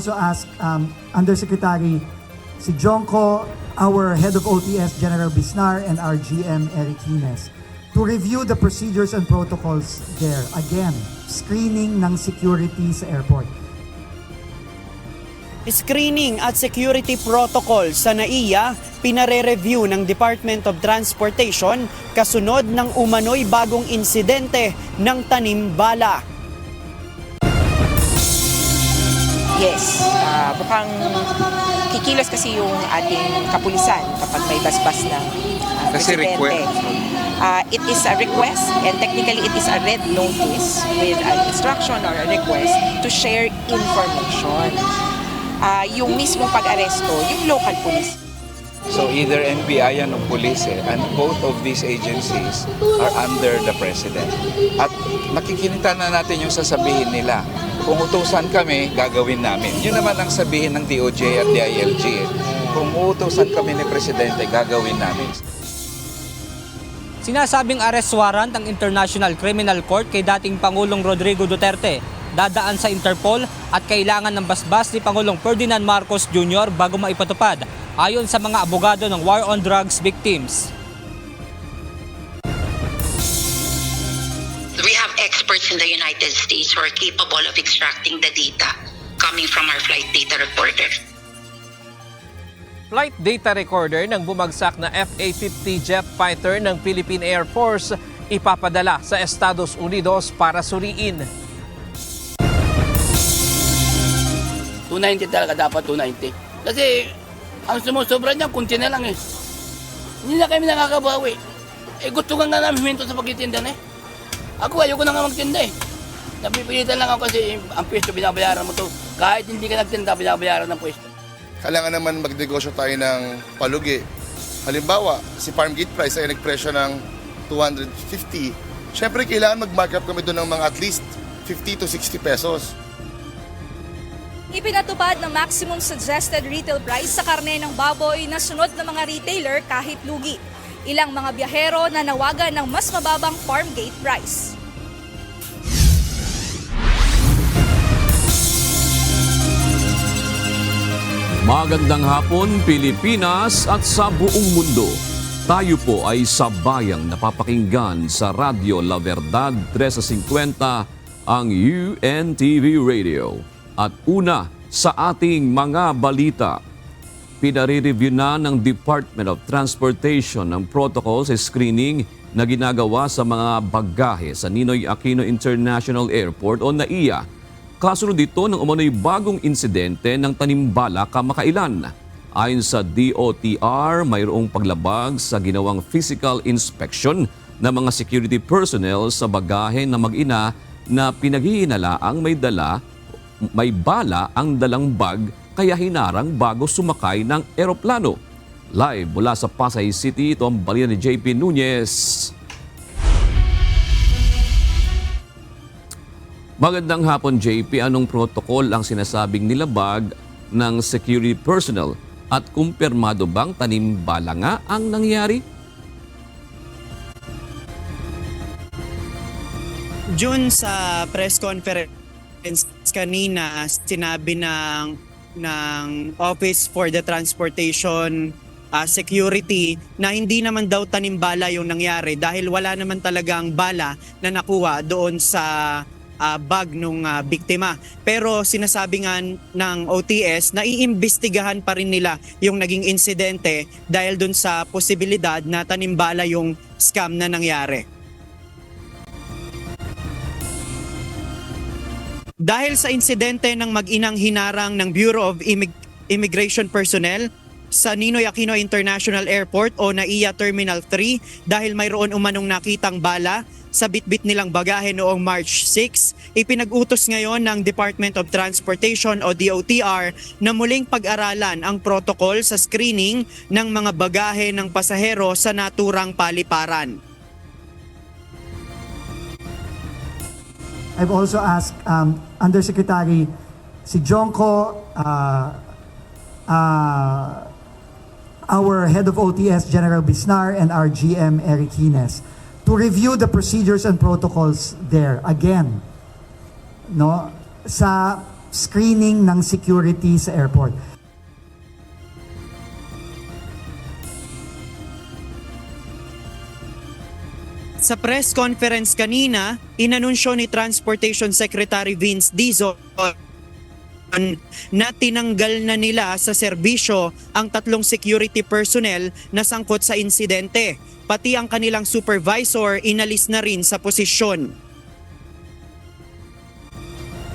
also ask Undersecretary si Jonko, our Head of OTS, General Bisnar, and our GM, Eric Hines, to review the procedures and protocols there. Again, screening ng security sa airport. Screening at security protocol sa NAIA pinare-review ng Department of Transportation kasunod ng umano'y bagong insidente ng tanim bala. Yes, mukhang kikilos kasi yung ating kapulisan kapag may basbas ng Kasi presidente. request. It is a request and technically it is a red notice with an instruction or a request to share information. Yung mismong pag-aresto, yung local police. So either NBI yan o police and both of these agencies are under the President. At makikita na natin yung sasabihin nila. Kung utusan kami, gagawin namin. Yun naman ang sabihin ng DOJ at DILG. Kung utusan kami ni Presidente, gagawin namin. Sinasabing arrest warrant ng International Criminal Court kay dating Pangulong Rodrigo Duterte dadaan sa Interpol at kailangan ng basbas ni Pangulong Ferdinand Marcos Jr. bago maipatupad, ayon sa mga abogado ng war on drugs victims. We have experts in the United States who are capable of extracting the data coming from our flight data recorder. Flight data recorder ng bumagsak na F-A-50 jet fighter ng Philippine Air Force ipapadala sa Estados Unidos para suriin. 290 talaga dapat 290. Kasi ang sumusobra niya, kunti na lang eh. Hindi na kami nakakabawi. Gusto ka nga namin minto sa pagtitinda na eh. Ako ayoko na nga magtinda eh. Napipilitan lang ako kasi ang pwesto binabayaran mo to. Kahit hindi ka nagtinda, binabayaran ng pwesto. Kailangan naman magnegosyo tayo ng palugi. Halimbawa, si farm gate price ay nagpresyo ng 250. Siyempre, kailangan mag-markup kami doon ng mga at least 50 to 60 pesos. Ipinatupad ng maximum suggested retail price sa karne ng baboy na sunod ng mga retailer kahit lugi. Ilang mga biyahero na nawagan ng mas mababang farm gate price. Magandang hapon, Pilipinas at sa buong mundo. Tayo po ay sabayang napapakinggan sa Radyo La Verdad 1350, ang UNTV Radio. At una sa ating mga balita, pinare-review na ng Department of Transportation ang protocol sa screening na ginagawa sa mga bagahe sa Ninoy Aquino International Airport o NAIA. Kasunod dito ng umano'y bagong insidente ng tanimbala kamakailan. Ayon sa DOTR, mayroong paglabag sa ginawang physical inspection ng mga security personnel sa bagahe na mag-ina na pinaghihinalaang may bala ang dalang bag kaya hinarang bago sumakay ng eroplano. Live mula sa Pasay City, ito ang balita ni JP Nunez. Magandang hapon, JP. Anong protocol ang sinasabing nilabag ng security personnel at kumpirmado bang tanimbala nga ang nangyari? June, sa press conference kanina, sinabi ng Office for the Transportation Security na hindi naman daw tanimbala yung nangyari dahil wala naman talagang bala na nakuha doon sa bag ng biktima. Pero sinasabi nga ng OTS na iimbestigahan pa rin nila yung naging insidente dahil doon sa posibilidad na tanimbala yung scam na nangyari. Dahil sa insidente ng mag-inang hinarang ng Bureau of Immigration Personnel sa Ninoy Aquino International Airport o NAIA Terminal 3 dahil mayroon umanong nakitang bala sa bitbit nilang bagahe noong March 6, ipinag-utos ngayon ng Department of Transportation o DOTR na muling pag-aralan ang protocol sa screening ng mga bagahe ng pasahero sa naturang paliparan. I've also asked Undersecretary si Jonko, our Head of OTS, General Bisnar, and our GM, Eric Hines, to review the procedures and protocols there. Again, no, sa screening ng security sa airport. Sa press conference kanina, inanunsyo ni Transportation Secretary Vince Dizon na tinanggal na nila sa serbisyo ang 3 security personnel na sangkot sa insidente. Pati ang kanilang supervisor inalis na rin sa posisyon.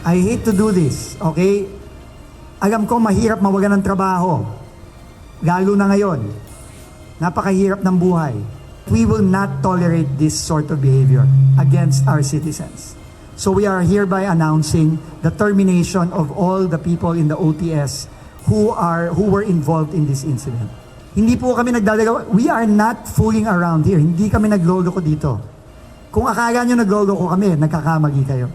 I hate to do this, okay? Alam ko mahirap mawalan ng trabaho. Lalo na ngayon. Napakahirap ng buhay. We will not tolerate this sort of behavior against our citizens. So we are hereby announcing the termination of all the people in the OTS who were involved in this incident. Hindi po kami nagdadalaw. We are not fooling around here. Hindi kami nagloloko dito. Kung akala nyo nagloloko kami, nagkakamali kayo.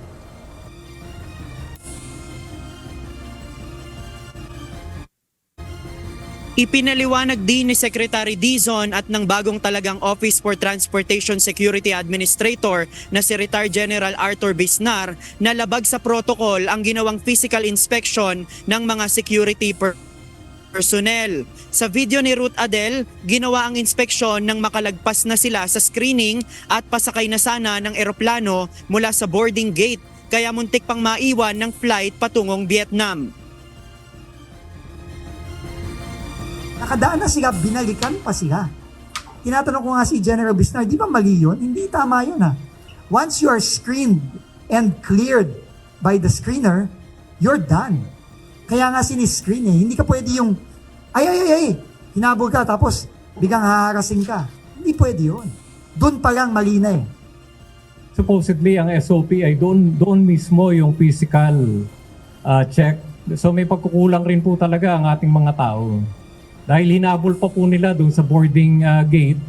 Ipinaliwanag din ni Secretary Dizon at ng bagong talagang Office for Transportation Security Administrator na si Retired General Arthur Bisnar na labag sa protocol ang ginawang physical inspection ng mga security personnel. Sa video ni Ruth Adel, ginawa ang inspeksyon nang makalagpas na sila sa screening at pasakay na sana ng eroplano mula sa boarding gate, kaya muntik pang maiwan ng flight patungong Vietnam. Nakadaan na sila, binalikan pa sila. Tinatanong ko nga si General Bisnar, di ba mali yun? Hindi tama yun ha. Once you are screened and cleared by the screener, you're done. Kaya nga siniscreen eh. Hindi ka pwede yung, ay, hinabol ka tapos biglang haharasin ka. Hindi pwede yun. Doon pa lang mali na eh. Supposedly, ang SOP ay doon mismo yung physical check. So may pagkukulang rin po talaga ang ating mga tao. Dahil hinabol pa po nila doon sa boarding gate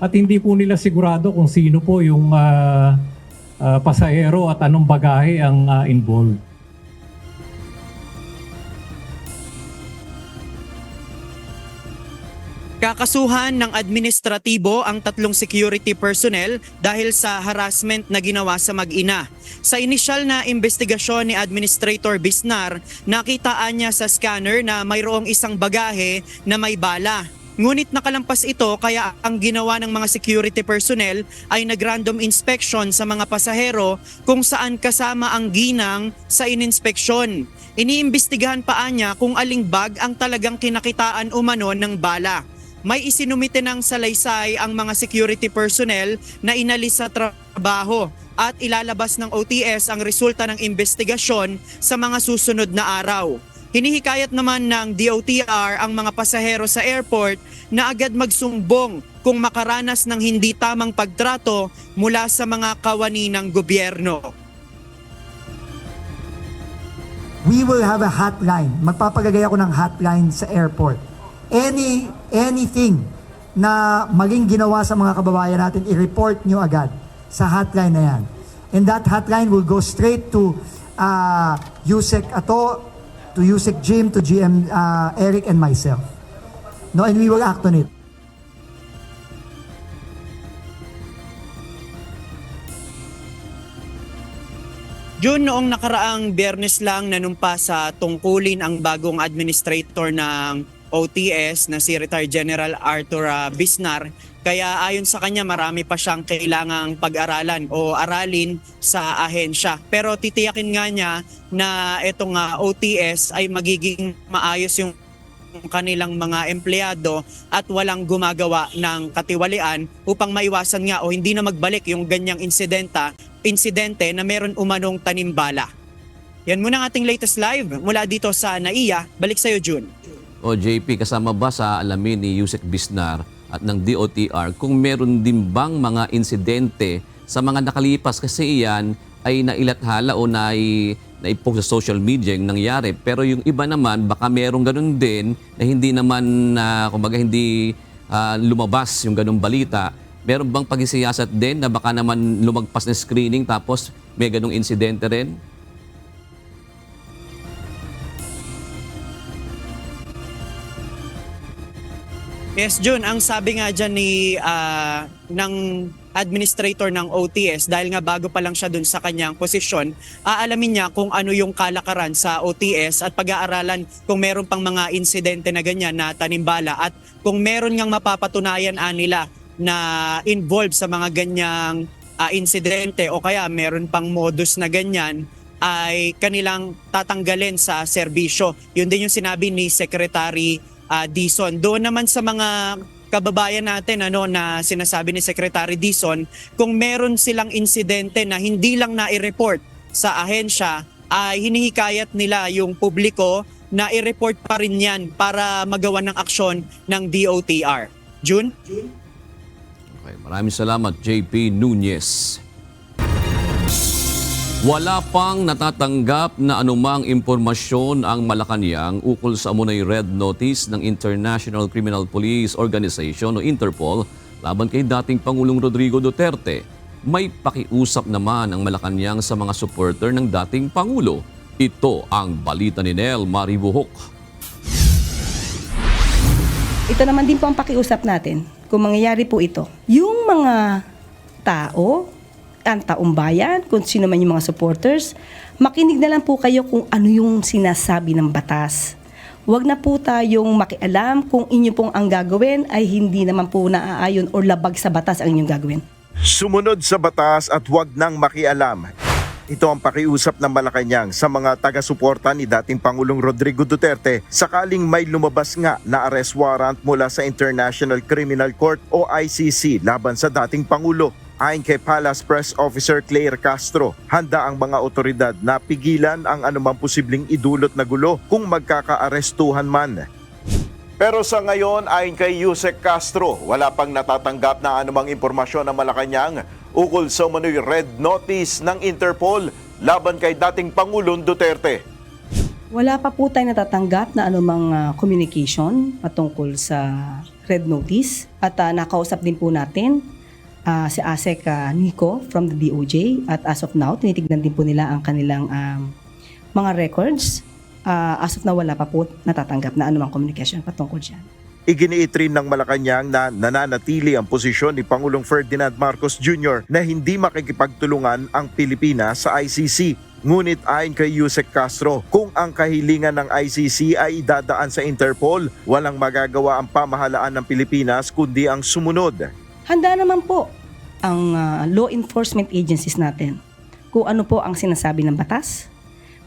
at hindi po nila sigurado kung sino po yung pasahero at anong bagahe ang involved. Kakasuhan ng administratibo ang 3 security personnel dahil sa harassment na ginawa sa mag-ina. Sa inisyal na investigasyon ni Administrator Bisnar, nakitaan niya sa scanner na mayroong isang bagahe na may bala. Ngunit nakalampas ito kaya ang ginawa ng mga security personnel ay nag-random inspection sa mga pasahero kung saan kasama ang ginang sa ininspeksyon. Iniimbestigahan pa niya kung aling bag ang talagang kinakitaan umano ng bala. May isinumite ng salaysay ang mga security personnel na inalis sa trabaho at ilalabas ng OTS ang resulta ng investigasyon sa mga susunod na araw. Hinihikayat naman ng DOTR ang mga pasahero sa airport na agad magsumbong kung makaranas ng hindi tamang pagtrato mula sa mga kawani ng gobyerno. We will have a hotline. Magpapagagay ako ng hotline sa airport. Anything na maling ginawa sa mga kababayan natin, i-report nyo agad sa hotline na yan. And that hotline will go straight to Yusek Ato, to Yusek Jim, to GM Eric and myself. No, and we will act on it. June, noong nakaraang Biyernes lang nanumpa sa tungkulin ang bagong administrator ng OTS na si Retired General Arthur Bisnar. Kaya ayon sa kanya marami pa siyang kailangang pag-aralan o aralin sa ahensya. Pero titiyakin nga niya na itong OTS ay magiging maayos yung kanilang mga empleyado at walang gumagawa ng katiwalian upang maiwasan nga o hindi na magbalik yung ganyang insidente na meron umanong tanimbala. Yan muna ang ating latest live mula dito sa NAIA. Balik sa'yo, June. O JP, kasama ba sa alamin ni Yusek Bisnar at ng DOTR kung meron din bang mga insidente sa mga nakalipas, kasi iyan ay nailathala o naipost sa social media yung nangyari, pero yung iba naman baka merong ganun din na hindi naman kumbaga hindi lumabas yung ganung balita. Meron bang pagsisiyasat din na baka naman lumagpas na screening tapos may ganung insidente rin? Yes, Jun, ang sabi nga dyan ng administrator ng OTS, dahil nga bago pa lang siya dun sa kanyang posisyon, aalamin niya kung ano yung kalakaran sa OTS at pag-aaralan kung meron pang mga insidente na ganyan na tanimbala at kung meron ngang mapapatunayan nila na involved sa mga ganyang insidente o kaya meron pang modus na ganyan, ay kanilang tatanggalin sa serbisyo. Yun din yung sinabi ni Secretary Dizon. Doon naman sa mga kababayan natin na sinasabi ni Secretary Dizon, kung meron silang insidente na hindi lang na-report sa ahensya, ay hinihikayat nila yung publiko na i-report pa rin yan para magawa ng aksyon ng DOTR. June? Okay, maraming salamat, JP Nunez. Wala pang natatanggap na anumang impormasyon ang Malacanang ukol sa amunay red notice ng International Criminal Police Organization o Interpol laban kay dating Pangulong Rodrigo Duterte. May pakiusap naman ang Malacanang sa mga supporter ng dating Pangulo. Ito ang balita ni Nel Maribuhok. Ito naman din po ang pakiusap natin kung mangyayari po ito. Yung mga tao, ang taong bayan, kung sino man yung mga supporters, makinig na lang po kayo kung ano yung sinasabi ng batas. Huwag na po tayong makialam kung inyo pong ang gagawin ay hindi naman po naaayon o labag sa batas ang inyong gagawin. Sumunod sa batas at huwag nang makialam. Ito ang pakiusap ng Malacanang sa mga taga-suporta ni dating Pangulong Rodrigo Duterte sakaling may lumabas nga na arrest warrant mula sa International Criminal Court o ICC laban sa dating Pangulo. Ayon kay Palace Press Officer Claire Castro, handa ang mga otoridad na pigilan ang anumang posibleng idulot na gulo kung magkaka-arestuhan man. Pero sa ngayon, ayon kay Yusek Castro, wala pang natatanggap na anumang impormasyon ng Malacanang ukol sa umano'y red notice ng Interpol laban kay dating Pangulong Duterte. Wala pa po tayo natatanggap na anumang communication patungkol sa red notice at nakausap din po natin si ASEC Nico from the DOJ at as of now, tinitignan din po nila ang kanilang mga records. As of now, wala pa po natatanggap na anumang communication patungkol dyan. Iginiit rin ng Malacanang na nananatili ang posisyon ni Pangulong Ferdinand Marcos Jr. na hindi makikipagtulungan ang Pilipinas sa ICC. Ngunit ayon kay Yusek Castro, kung ang kahilingan ng ICC ay idadaan sa Interpol, walang magagawa ang pamahalaan ng Pilipinas kundi ang sumunod. Handa naman po ang law enforcement agencies natin kung ano po ang sinasabi ng batas,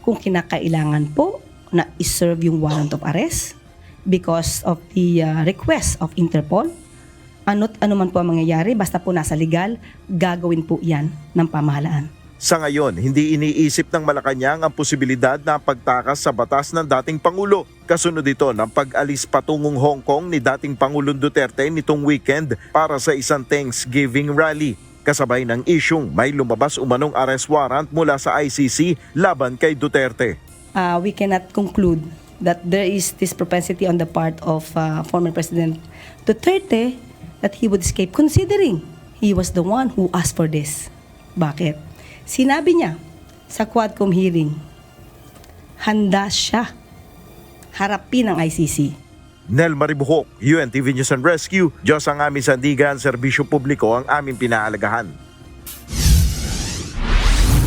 kung kinakailangan po na iserve yung warrant of arrest because of the request of Interpol. Ano man po ang mangyayari, basta po nasa legal, gagawin po yan ng pamahalaan. Sa ngayon, hindi iniisip ng Malacanang ang posibilidad na pagtakas sa batas ng dating Pangulo. Kasunod ito ng pag-alis patungong Hong Kong ni dating Pangulong Duterte nitong weekend para sa isang Thanksgiving rally. Kasabay ng isyung may lumabas umanong arrest warrant mula sa ICC laban kay Duterte. We cannot conclude that there is this propensity on the part of former President Duterte that he would escape considering he was the one who asked for this. Bakit? Sinabi niya sa Quadcom hearing, handa siya harapin ang ICC. Nel Maribuhok, UNTV News and Rescue. Diyos ang aming sandigan, serbisyo publiko ang aming pinaalagahan.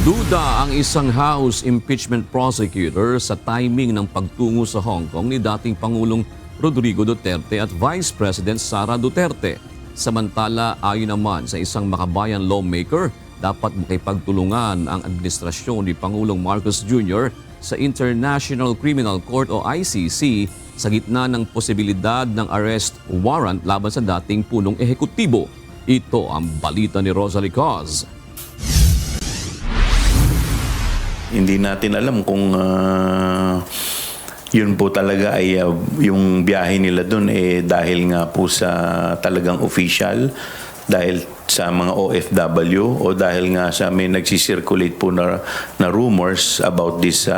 Duda ang isang House impeachment prosecutor sa timing ng pagtungo sa Hong Kong ni dating Pangulong Rodrigo Duterte at Vice President Sara Duterte. Samantala, ayon naman sa isang makabayan lawmaker, dapat makipagtulungan ang administrasyon ni Pangulong Marcos Jr. sa International Criminal Court o ICC sa gitna ng posibilidad ng arrest warrant laban sa dating punong ehekutibo. Ito ang balita ni Rosalie Cos. Hindi natin alam kung yun po talaga ay yung biyahe nila doon dahil nga po sa talagang official, dahil sa mga OFW o dahil nga sa may nagsisirculate po na rumors about this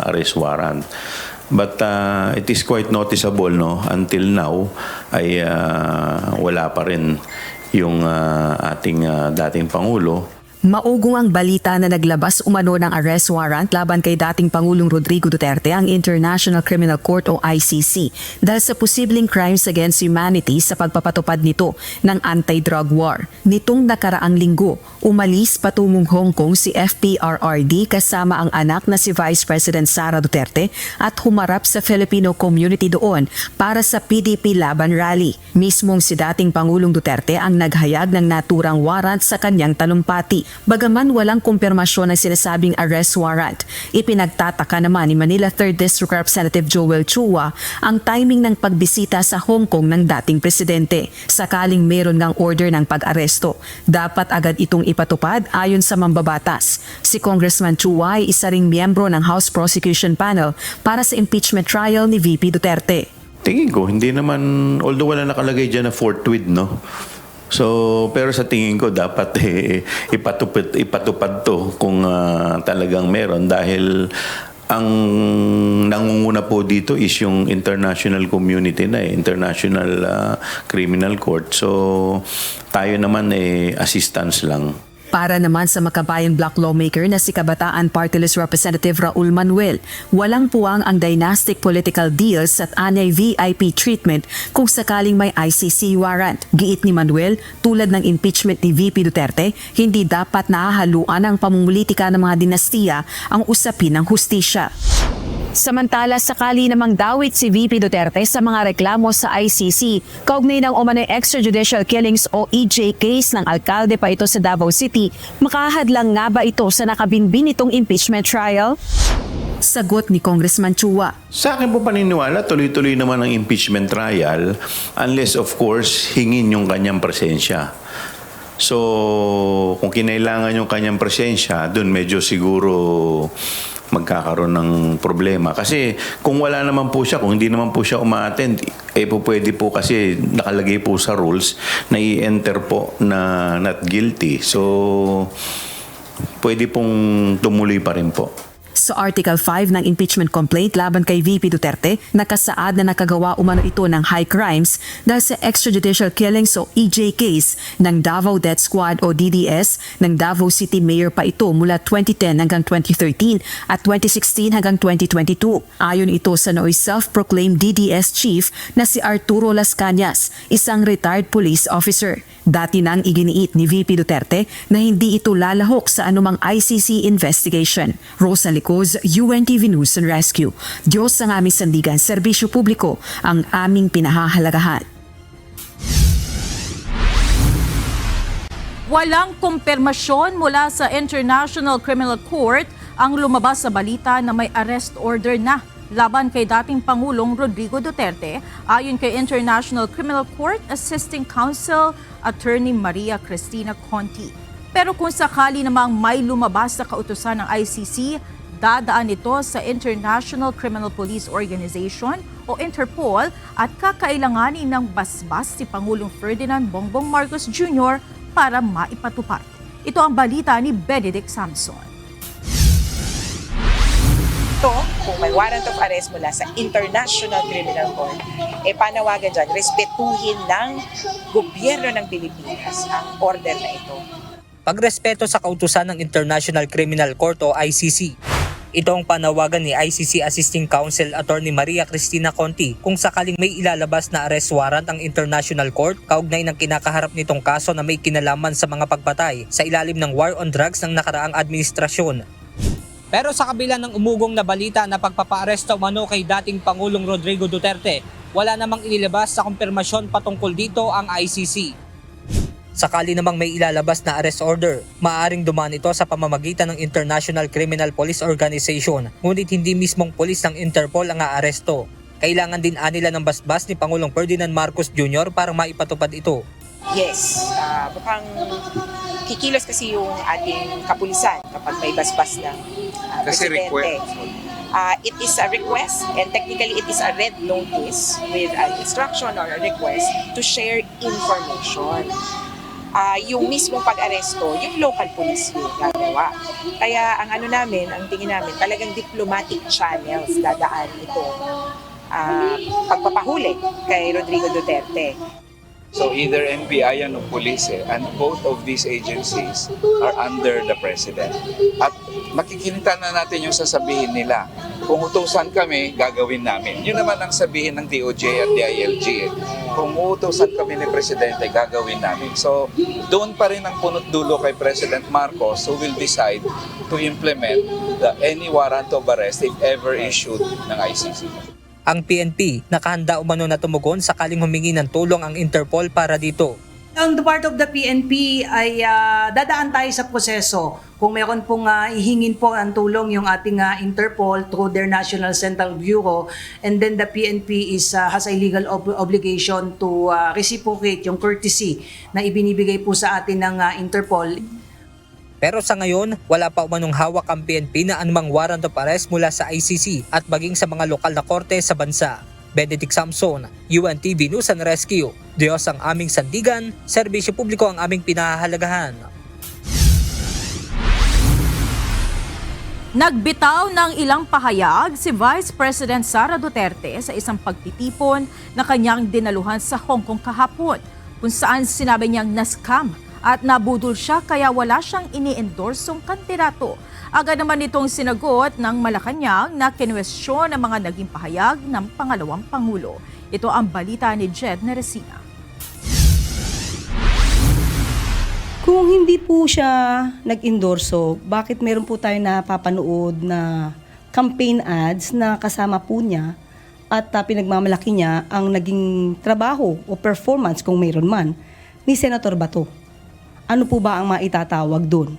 arrest warrant. But it is quite noticeable, no, until now ay wala pa rin yung ating dating Pangulo. Maugong ang balita na naglabas umano ng arrest warrant laban kay dating Pangulong Rodrigo Duterte ang International Criminal Court o ICC dahil sa posibleng crimes against humanity sa pagpapatupad nito ng anti-drug war. Nitong nakaraang linggo, umalis patungong Hong Kong si FPRRD kasama ang anak na si Vice President Sara Duterte at humarap sa Filipino community doon para sa PDP Laban Rally. Mismong si dating Pangulong Duterte ang naghayag ng naturang warrant sa kanyang talumpati. Bagaman walang kumpirmasyon ng sinasabing arrest warrant, ipinagtataka naman ni Manila 3rd District Representative Joel Chua ang timing ng pagbisita sa Hong Kong ng dating presidente. Sakaling meron ngang order ng pag-aresto, dapat agad itong ipatupad ayon sa mambabatas. Si Congressman Chua ay isa ring miyembro ng House Prosecution Panel para sa impeachment trial ni VP Duterte. Tingin ko, hindi naman, although wala nakalagay dyan na forthwith, no? So, pero sa tingin ko dapat ipatupad to kung talagang meron dahil ang nangunguna po dito is yung international community na International Criminal Court. So, tayo naman assistance lang. Para naman sa makabayang black lawmaker na si Kabataan Party List Representative Raul Manuel, walang puwang ang dynastic political deals at anyay VIP treatment kung sakaling may ICC warrant. Giit ni Manuel, tulad ng impeachment ni VP Duterte, hindi dapat nahahaluan ang pamumulitika ng mga dinastiya ang usapin ng hustisya. Samantala, sakali namang dawit si VP Duterte sa mga reklamo sa ICC, kaugnay ng umano'y extrajudicial killings o EJ case ng alkalde pa ito sa Davao City, makahadlang nga ba ito sa nakabinbin itong impeachment trial? Sagot ni Congressman Chua. Sa akin po paniniwala, tuloy-tuloy naman ang impeachment trial unless of course hingin yung kanyang presensya. So, kung kinailangan yung kanyang presensya, dun medyo siguro magkakaroon ng problema. Kasi kung wala naman po siya, kung hindi naman po siya uma-attend, po pwede po kasi nakalagay po sa rules na i-enter po na not guilty. So, pwede pong tumuloy pa rin po. Sa Article 5 ng impeachment complaint laban kay VP Duterte, nakasaad na nakagawa umano ito ng high crimes dahil sa extrajudicial killings o EJ case ng Davao Death Squad o DDS ng Davao City Mayor pa ito mula 2010 hanggang 2013 at 2016 hanggang 2022. Ayon ito sa nooy self-proclaimed DDS chief na si Arturo Las Cañas, isang retired police officer. Dati nang iginiit ni VP Duterte na hindi ito lalahok sa anumang ICC investigation. Rosa Licoz, UNTV News and Rescue. Diyos ang aming sandigan, serbisyo publiko ang aming pinahahalagahan. Walang kumpirmasyon mula sa International Criminal Court ang lumabas sa balita na may arrest order na laban kay dating Pangulong Rodrigo Duterte, ayon kay International Criminal Court Assisting Counsel Attorney Maria Cristina Conti. Pero kung sakali namang may lumabas sa kautusan ng ICC, dadaan ito sa International Criminal Police Organization o Interpol at kakailanganin ng basbas si Pangulong Ferdinand Bongbong Marcos Jr. para maipatupad. Ito ang balita ni Benedict Samson. Ito, kung may warrant of arrest mula sa International Criminal Court, panawagan dyan, respetuhin ng gobyerno ng Pilipinas ang order na ito. Pagrespeto sa kautusan ng International Criminal Court o ICC. Ito ang panawagan ni ICC Assisting Counsel Attorney Maria Cristina Conti kung sakaling may ilalabas na arrest warrant ang International Court kaugnay ng kinakaharap nitong kaso na may kinalaman sa mga pagpatay sa ilalim ng war on drugs ng nakaraang administrasyon. Pero sa kabila ng umugong na balita na pagpapaaresto umano kay dating Pangulong Rodrigo Duterte, wala namang inilabas sa kumpirmasyon patungkol dito ang ICC. Sakali namang may ilalabas na arrest order, maaaring dumaan ito sa pamamagitan ng International Criminal Police Organization, ngunit hindi mismong pulis ng Interpol ang aaresto. Kailangan din anila ng basbas ni Pangulong Ferdinand Marcos Jr. para maipatupad ito. Yes, mukhang kikilos kasi yung ating kapulisan kapag may basbas ng presidente. It is a request and technically it is a red notice with an instruction or a request to share information. Yung mismong pag-aresto, yung local police yung gagawa. Kaya ang ang tingin namin, talagang diplomatic channels dadaan ito pagpapahuli kay Rodrigo Duterte. So either NBI yan o police and both of these agencies are under the President. At makikita na natin yung sasabihin nila. Kung utusan kami, gagawin namin. Yun naman ang sabihin ng DOJ at DILG. Kung utusan kami ni Presidente, gagawin namin. So doon pa rin ang punot dulo kay President Marcos who will decide to implement any warrant of arrest if ever issued ng ICC. Ang PNP nakahanda umano na tumugon sakaling humingi ng tulong ang Interpol para dito. On the part of the PNP ay dadaan tayo sa proseso. Kung meron pong ihingin po ang tulong yung ating Interpol through their National Central Bureau, and then the PNP has a legal obligation to reciprocate yung courtesy na ibinibigay po sa atin ng Interpol. Pero sa ngayon, wala pa umanong hawak ang PNP na anumang warrant of arrest mula sa ICC at maging sa mga lokal na korte sa bansa. Benedict Samson, UNTV News and Rescue. Diyos ang aming sandigan, serbisyo publiko ang aming pinahahalagahan. Nagbitaw ng ilang pahayag si Vice President Sara Duterte sa isang pagtitipon na kanyang dinaluhan sa Hong Kong kahapon, kung saan sinabi niyang na-scam at nabudol siya kaya wala siyang ini-endorsong kandidato. Agad naman itong sinagot ng Malacanang na kinwestiyon ang mga naging pahayag ng pangalawang Pangulo. Ito ang balita ni Jed Neresina. Kung hindi po siya nag-endorso, bakit meron po tayo napapanood na campaign ads na kasama po niya at pinagmamalaki niya ang naging trabaho o performance kung mayroon man ni Senator Bato? Ano po ba ang maitatawag doon?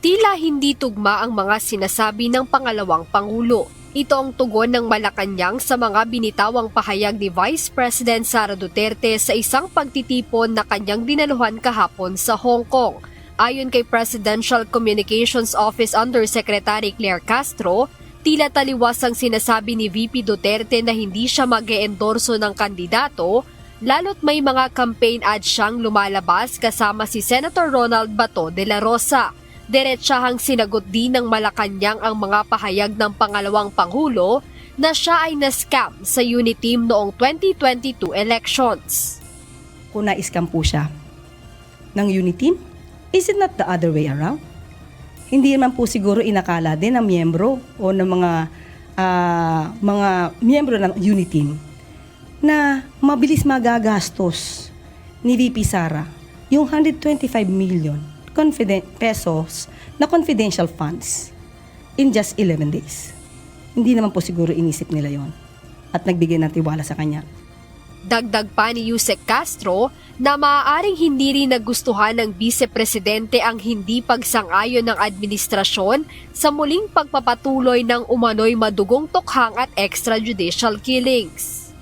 Tila hindi tugma ang mga sinasabi ng pangalawang Pangulo. Ito ang tugon ng Malacanang sa mga binitawang pahayag ni Vice President Sara Duterte sa isang pagtitipon na kanyang dinaluhan kahapon sa Hong Kong. Ayon kay Presidential Communications Office Undersecretary Claire Castro, tila taliwas ang sinasabi ni VP Duterte na hindi siya mag-e-endorso ng kandidato, lalo't may mga campaign ads siyang lumalabas kasama si Senator Ronald Bato de la Rosa. Diretsahang sinagot din ng Malacanang ang mga pahayag ng pangalawang Pangulo na siya ay na-scam sa Uniteam noong 2022 elections. Kung na-scam po siya ng Uniteam, is it not the other way around? Hindi naman po siguro inakala din ng miyembro o ng mga miyembro ng Uniteam na mabilis magagastos ni VP Sara yung 125 million pesos na confidential funds in just 11 days. Hindi naman po siguro inisip nila yon at nagbigay ng tiwala sa kanya. Dagdag pa ni Yusek Castro na maaaring hindi rin nagustuhan ng Vice Presidente ang hindi pagsang-ayon ng administrasyon sa muling pagpapatuloy ng umano'y madugong tukhang at extrajudicial killings.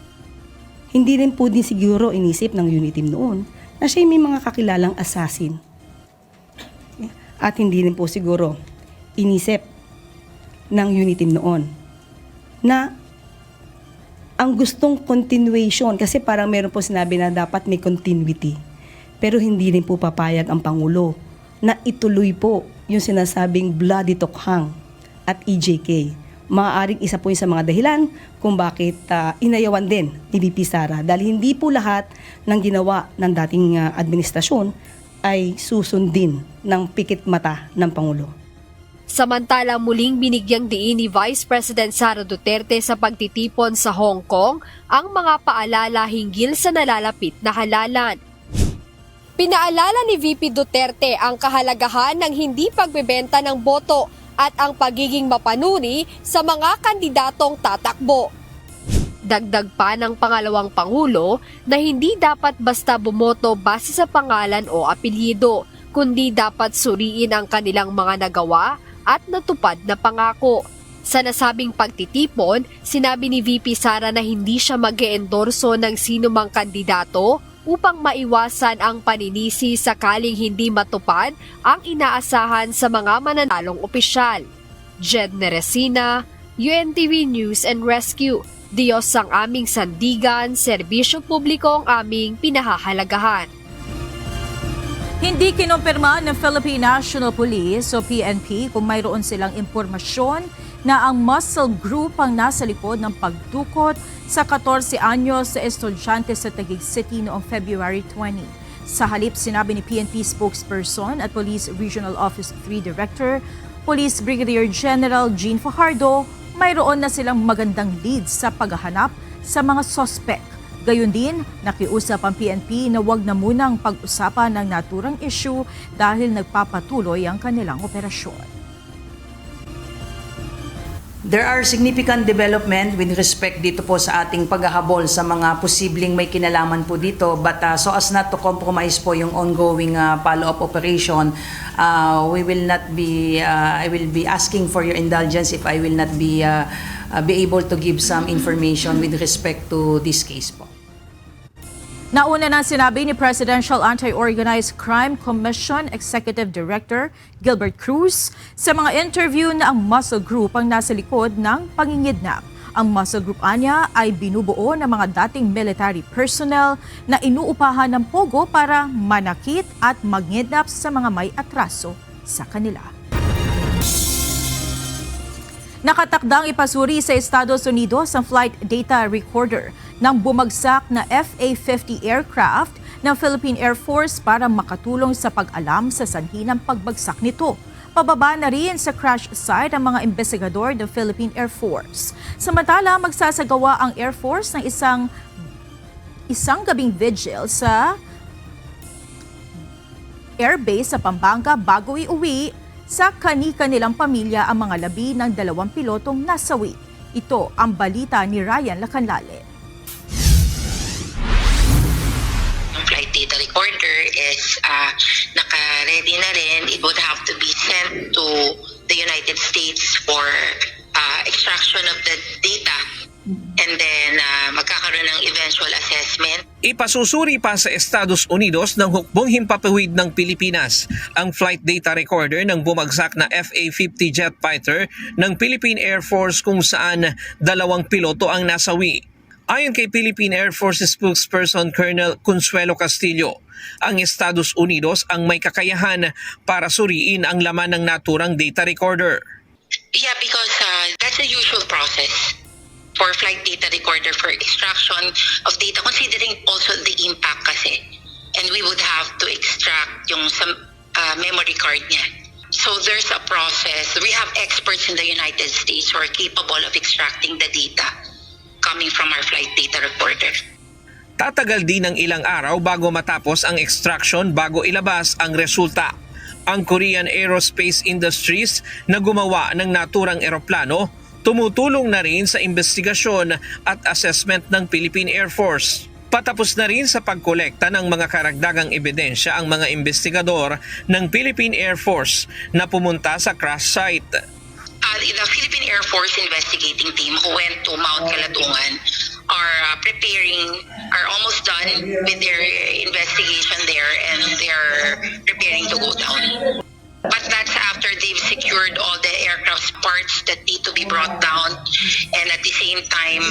Hindi rin po din siguro inisip ng Uniteam noon na siya may mga kakilalang assassin. At hindi rin po siguro inisip ng Uniteam noon na ang gustong continuation, kasi parang meron po sinabi na dapat may continuity. Pero hindi rin po papayag ang Pangulo na ituloy po yung sinasabing bloody tukhang at EJK. Maaaring isa po yung sa mga dahilan kung bakit inayawan din ni VP Sara dahil hindi po lahat ng ginawa ng dating administrasyon ay susundin ng pikit mata ng Pangulo. Samantala muling binigyang diin ni Vice President Sara Duterte sa pagtitipon sa Hong Kong ang mga paalala hinggil sa nalalapit na halalan. Pinaalala ni VP Duterte ang kahalagahan ng hindi pagbebenta ng boto at ang pagiging mapanuri sa mga kandidatong tatakbo. Dagdag pa ng pangalawang Pangulo na hindi dapat basta bumoto base sa pangalan o apelyido, kundi dapat suriin ang kanilang mga nagawa at natupad na pangako. Sa nasabing pagtitipon, sinabi ni VP Sara na hindi siya mag-e-endorso ng sino mang kandidato upang maiwasan ang paninisi sakaling hindi matupad ang inaasahan sa mga mananalong opisyal. Jed Neresina, UNTV News and Rescue. Diyos ang aming sandigan, serbisyo publiko ang aming pinahahalagahan. Hindi kinumpirma ng Philippine National Police o PNP kung mayroon silang impormasyon na ang muscle group ang nasa likod ng pagdukot sa 14 anyos sa estudyante sa Taguig City noong February 20. Sa halip, sinabi ni PNP spokesperson at Police Regional Office 3 Director, Police Brigadier General Jean Fajardo, mayroon na silang magandang leads sa paghahanap sa mga sospek. Gayun din, nakiusap ang PNP na wag na munang pag-usapan ng naturang issue dahil nagpapatuloy ang kanilang operasyon. There are significant development with respect dito po sa ating paghahabol sa mga posibleng may kinalaman po dito, but so as not to compromise po yung ongoing follow-up operation, I will be asking for your indulgence if I will not be able to give some information with respect to this case po. Nauna na sinabi ni Presidential Anti-Organized Crime Commission Executive Director Gilbert Cruz sa mga interview na ang muscle group ang nasa likod ng pangingidnap. Ang muscle group anya ay binubuo ng mga dating military personnel na inuupahan ng pogo para manakit at mangidnap sa mga may atraso sa kanila. Nakatakdang ipasuri sa Estados Unidos ang flight data recorder ng bumagsak na FA-50 aircraft ng Philippine Air Force para makatulong sa pag-alam sa sanhi ng pagbagsak nito. Pababa na rin sa crash site ang mga investigador ng Philippine Air Force. Samantala, magsasagawa ang Air Force ng isang gabing vigil sa airbase sa Pampanga bago iuwi sa kani-kanilang pamilya ang mga labi ng 2 pilotong nasawi. Ito ang balita ni Ryan Lacanlale. Ang flight data recorder is naka-ready na rin. It would have to be sent to the United States for extraction of the data. And then magkakaroon ng eventual assessment. Ipasusuri pa sa Estados Unidos ng hukbong himpapawid ng Pilipinas ang flight data recorder ng bumagsak na FA-50 jet fighter ng Philippine Air Force kung saan 2 piloto ang nasawi. Ayon kay Philippine Air Force spokesperson Colonel Consuelo Castillo, ang Estados Unidos ang may kakayahan para suriin ang laman ng naturang data recorder. Yeah, because that's the usual process for flight data recorder for extraction of data, considering also the impact kasi. And we would have to extract yung memory card niya. So there's a process. We have experts in the United States who are capable of extracting the data coming from our flight data recorder. Tatagal din ng ilang araw bago matapos ang extraction bago ilabas ang resulta. Ang Korean Aerospace Industries na gumawa ng naturang eroplano tumutulong na rin sa investigasyon at assessment ng Philippine Air Force. Patapos na rin sa pagkolekta ng mga karagdagang ebidensya ang mga investigador ng Philippine Air Force na pumunta sa crash site. The Philippine Air Force investigating team who went to Mount Calatungan are almost done with their investigation there, and they're preparing to go down. But that's after they've secured all the aircraft parts that need to be brought down, and at the same time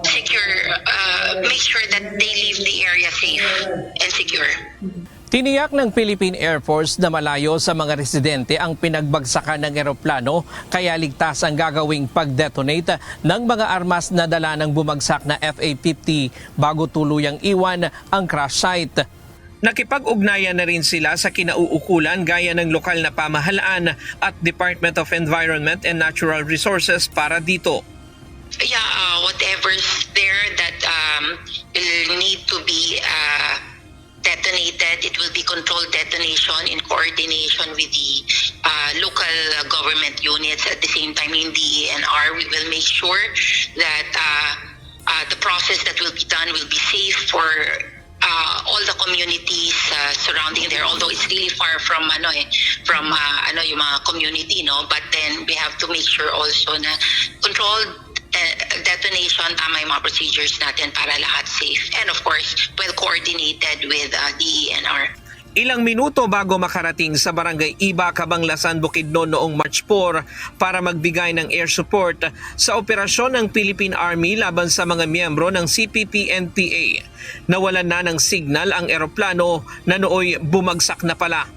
make sure that they leave the area safe and secure. Tiniyak ng Philippine Air Force na malayo sa mga residente ang pinagbagsakan ng eroplano, kaya ligtas ang gagawing pag-detonate ng mga armas na dala ng bumagsak na FA-50 bago tuluyang iwan ang crash site. Nakipag-ugnayan na rin sila sa kinauukulan gaya ng lokal na pamahalaan at Department of Environment and Natural Resources para dito. Yeah, whatever's there that will need to be detonated, it will be controlled detonation in coordination with the local government units. At the same time, in the DENR, we will make sure that the process that will be done will be safe for all the communities surrounding there, although it's really far from yung mga community, no, but then we have to make sure also na controlled detonation, tama yung mga procedures natin para lahat safe, and of course well coordinated with DENR. Ilang minuto bago makarating sa Barangay Iba, Cabanglasan, Bukidnon noong March 4 para magbigay ng air support sa operasyon ng Philippine Army laban sa mga miyembro ng CPP-NPA. Nawalan na ng signal ang eroplano na nooy bumagsak na pala.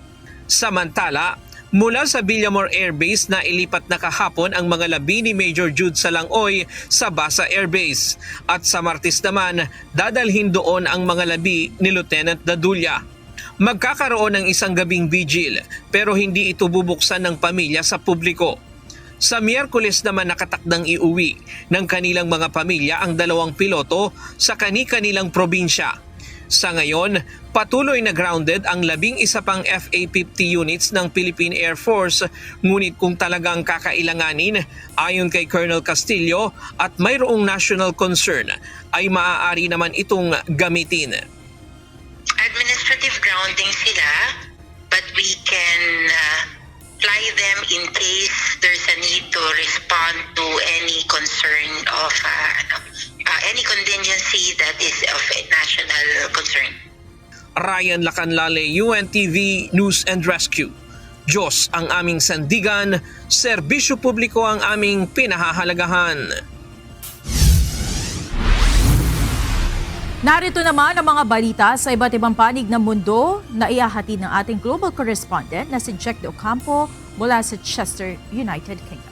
Samantala, mula sa Villamor Air Base na ilipat na kahapon ang mga labi ni Major Jude Salangoy sa Basa Air Base. At sa Martes naman, dadalhin doon ang mga labi ni Lieutenant Dadulla. Magkakaroon ng isang gabing vigil pero hindi ito bubuksan ng pamilya sa publiko. Sa Miyerkules naman nakatakdang iuwi ng kanilang mga pamilya ang 2 piloto sa kani-kanilang probinsya. Sa ngayon, patuloy na grounded ang 11 pang FA-50 units ng Philippine Air Force, ngunit kung talagang kakailanganin, ayon kay Colonel Castillo at mayroong national concern, ay maaari naman itong gamitin. Administrative grounding sila, but we can fly them in case there's a need to respond to any concern of any contingency that is of national concern. Ryan Lacanlale, UNTV News and Rescue. Diyos ang aming sandigan, serbisyo publiko ang aming pinahahalagahan. Narito naman ang mga balita sa iba't ibang panig ng mundo na ihahatid ng ating global correspondent na si Jack De Ocampo mula sa Chester, United Kingdom.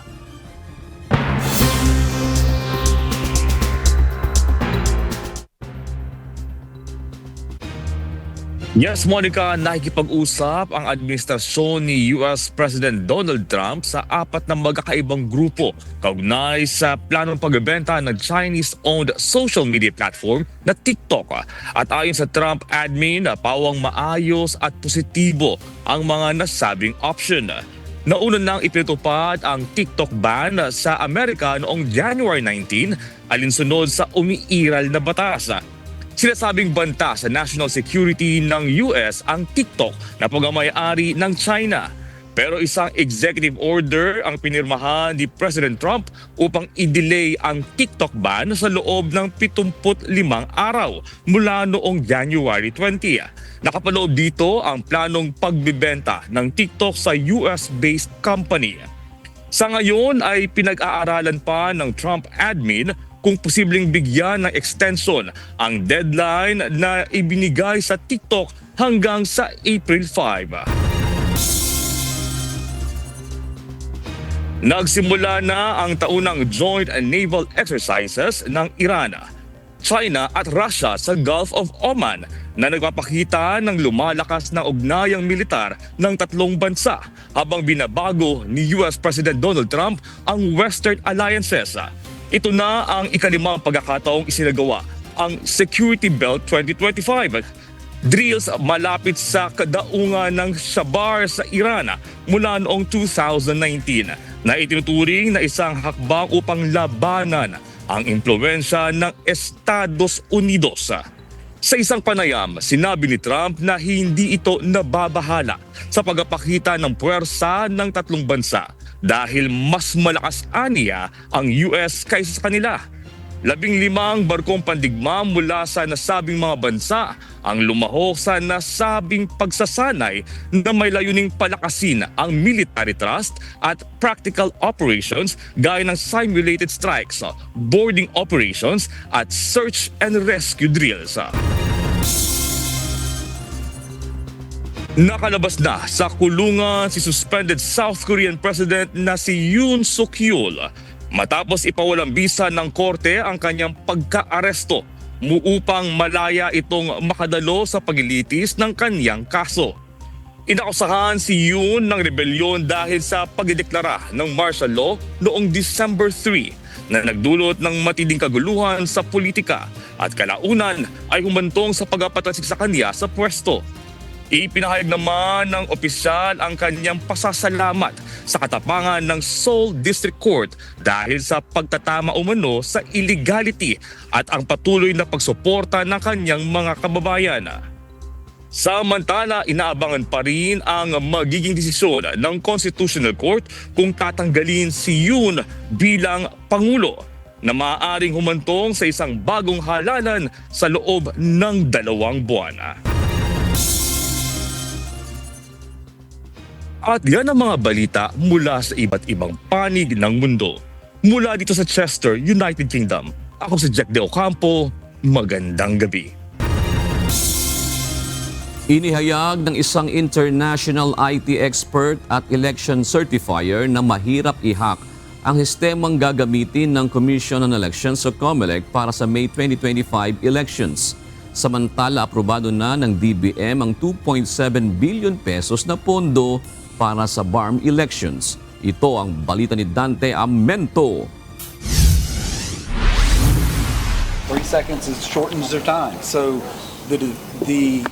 Yes, Monica, nakikipag-usap ang administrasyon ni US President Donald Trump sa 4 na magkakaibang grupo kaugnay sa planong pagbebenta ng Chinese-owned social media platform na TikTok. At ayon sa Trump admin, pawang maayos at positibo ang mga nasabing option. Nauna nang ipinatupad ang TikTok ban sa Amerika noong January 19, alinsunod sa umiiral na batas. Sinasabing banta sa national security ng US ang TikTok na pagmamayari ng China. Pero isang executive order ang pinirmahan ni President Trump upang i-delay ang TikTok ban sa loob ng 75 araw mula noong January 20. Nakapaloob dito ang planong pagbibenta ng TikTok sa US-based company. Sa ngayon ay pinag-aaralan pa ng Trump admin kung posibleng bigyan ng extension ang deadline na ibinigay sa TikTok hanggang sa April 5. Nagsimula na ang taunang joint naval exercises ng Iran, China at Russia sa Gulf of Oman na nagpapakita ng lumalakas na ugnayang militar ng 3 bansa habang binabago ni US President Donald Trump ang Western alliances. Ito na ang ika-5 pagkakataong isinagawa ang Security Belt 2025. Drills malapit sa kadaungan ng Shabar sa Iran mula noong 2019 na itinuturing na isang hakbang upang labanan ang impluwensya ng Estados Unidos. Sa isang panayam, sinabi ni Trump na hindi ito nababahala sa pagpapakita ng puwersa ng 3 bansa dahil mas malakas aniya ang US kaysa sa kanila. 15 barkong pandigma mula sa nasabing mga bansa ang lumahok sa nasabing pagsasanay na may layuning palakasin ang military trust at practical operations gaya ng simulated strikes, boarding operations at search and rescue drills. Nakalabas na sa kulungan si suspended South Korean President na si Yoon Suk-yeol matapos ipawalang bisa ng korte ang kanyang pagka-aresto upang malaya itong makadalo sa paglilitis ng kanyang kaso. Inakusahan si Yoon ng rebelyon dahil sa pagdedeklara ng martial law noong December 3 na nagdulot ng matinding kaguluhan sa politika at kalaunan ay humantong sa pagpapatalsik sa kanya sa pwesto. Ipinahayag naman ng opisyal ang kanyang pasasalamat sa katapangan ng Seoul District Court dahil sa pagtatama umano sa illegality at ang patuloy na pagsuporta ng kanyang mga kababayan. Samantala, inaabangan pa rin ang magiging desisyon ng Constitutional Court kung tatanggalin si Yoon bilang Pangulo na maaaring humantong sa isang bagong halalan sa loob ng 2 buwan. At yan ang mga balita mula sa iba't ibang panig ng mundo. Mula dito sa Chester, United Kingdom, ako si Jack De Ocampo. Magandang gabi. Inihayag ng isang international IT expert at election certifier na mahirap i-hack ang sistemang gagamitin ng Commission on Elections o COMELEC para sa May 2025 elections. Samantala, aprobado na ng DBM ang 2.7 billion pesos na pondo para sa BARM elections. Ito ang balita ni Dante Amento. 3 seconds shortens their time. So the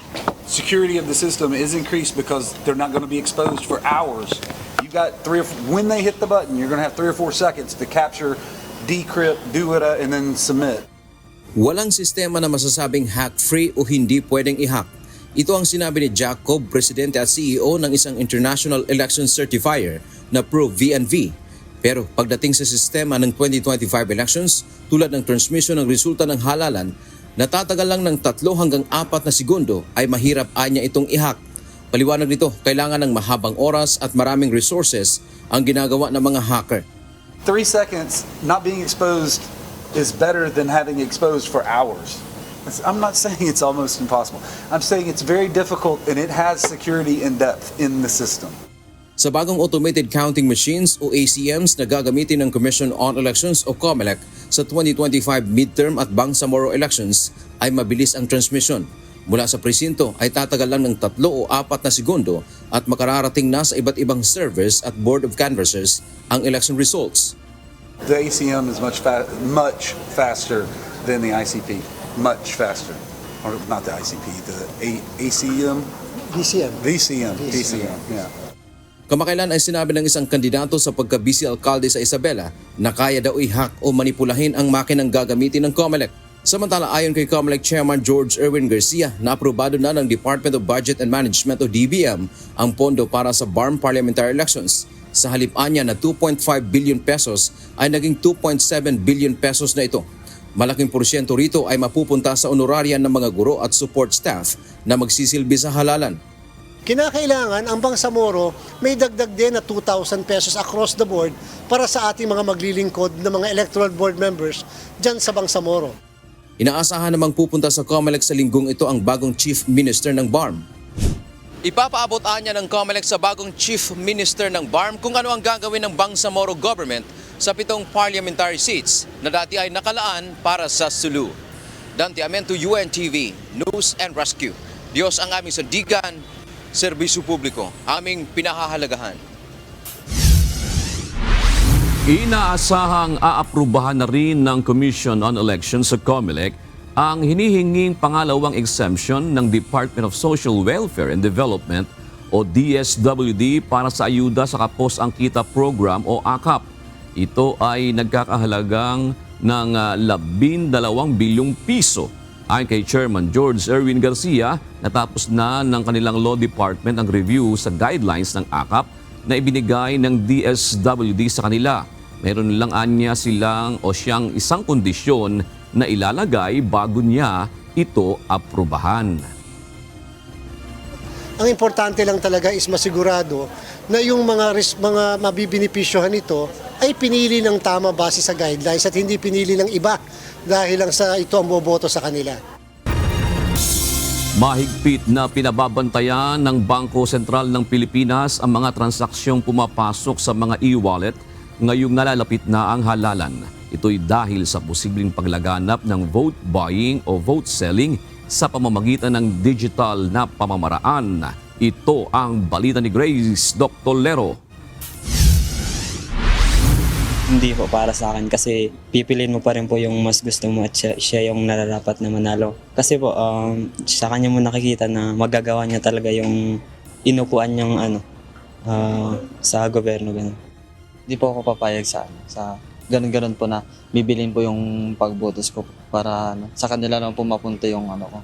security of the system is increased because they're not going to be exposed for hours. You got when they hit the button, you're going to have 3 or 4 seconds to capture, decrypt, do it, and then submit. Walang sistema na masasabing hack-free o hindi pwedeng i-hack. Ito ang sinabi ni Jacob, presidente at CEO ng isang international election certifier na ProVNV. Pero pagdating sa sistema ng 2025 elections, tulad ng transmission ng resulta ng halalan, natatagal lang ng 3 hanggang 4 na segundo ay mahirap anya itong i-hack. Paliwanag nito, kailangan ng mahabang oras at maraming resources ang ginagawa ng mga hacker. 3 seconds not being exposed is better than having exposed for hours. I'm not saying it's almost impossible. I'm saying it's very difficult and it has security in depth in the system. Sa bagong automated counting machines o ACMs na gagamitin ng Commission on Elections o COMELEC sa 2025 midterm at Bangsamoro elections ay mabilis ang transmission. Mula sa presinto ay tatagal lang ng 3 o 4 na segundo at makararating na sa iba't ibang servers at board of canvassers ang election results. The ACM is much faster than the ICP. Much faster. Or not the ICP, the ACM? VCM, yeah. Kamakailan ay sinabi ng isang kandidato sa pagka-vice alkalde sa Isabela na kaya daw i-hack o manipulahin ang makinang gagamitin ng COMELEC. Samantala ayon kay COMELEC Chairman George Erwin Garcia na aprobado na ng Department of Budget and Management o DBM ang pondo para sa BARM parliamentary elections. Sa halip anya na 2.5 billion pesos ay naging 2.7 billion pesos na ito. Malaking porsyento rito ay mapupunta sa honorarian ng mga guro at support staff na magsisilbi sa halalan. Kinakailangan ang Bangsamoro may dagdag din na 2,000 pesos across the board para sa ating mga maglilingkod na mga electoral board members dyan sa Bangsamoro. Inaasahan namang pupunta sa COMELEC sa linggong ito ang bagong Chief Minister ng BARM. Ipapaabot anya ng COMELEC sa bagong Chief Minister ng BARM kung ano ang gagawin ng Bangsamoro government sa 7 parliamentary seats na dati ay nakalaan para sa Sulu. Dante Amento, UNTV, News and Rescue. Diyos ang aming sandigan, serbisyo publiko, aming pinahahalagahan. Inaasahang aaprubahan na rin ng Commission on Elections sa COMELEC ang hinihinging pangalawang exemption ng Department of Social Welfare and Development o DSWD para sa ayuda sa Kapos ang Kita Program o AKAP. Ito ay nagkakahalagang ng 12 bilyong piso. Ayon kay Chairman George Erwin Garcia, natapos na ng kanilang Law Department ang review sa guidelines ng AKAP na ibinigay ng DSWD sa kanila. Meron lang anya siyang isang kondisyon na ilalagay bago niya ito aprubahan. Ang importante lang talaga is masigurado na yung mga mabibinipisyohan nito ay pinili ng tama base sa guidelines at hindi pinili ng iba dahil lang sa ito ang boboto sa kanila. Mahigpit na pinababantayan ng Bangko Sentral ng Pilipinas ang mga transaksyong pumapasok sa mga e-wallet ngayong nalalapit na ang halalan. Ito'y dahil sa posibleng paglaganap ng vote buying o vote selling sa pamamagitan ng digital na pamamaraan. Ito ang balita ni Grace Dr. Lero. Hindi po para sa akin kasi pipiliin mo pa rin po yung mas gusto mo at siya yung nararapat na manalo. Kasi po sa kanya mo nakikita na magagawa niya talaga yung inupuan niyang sa gobyerno. Ganun. Hindi po ako papayag sa ganun po na bibilin po yung pagbotos ko para sa kanila naman po mapunta yung ko.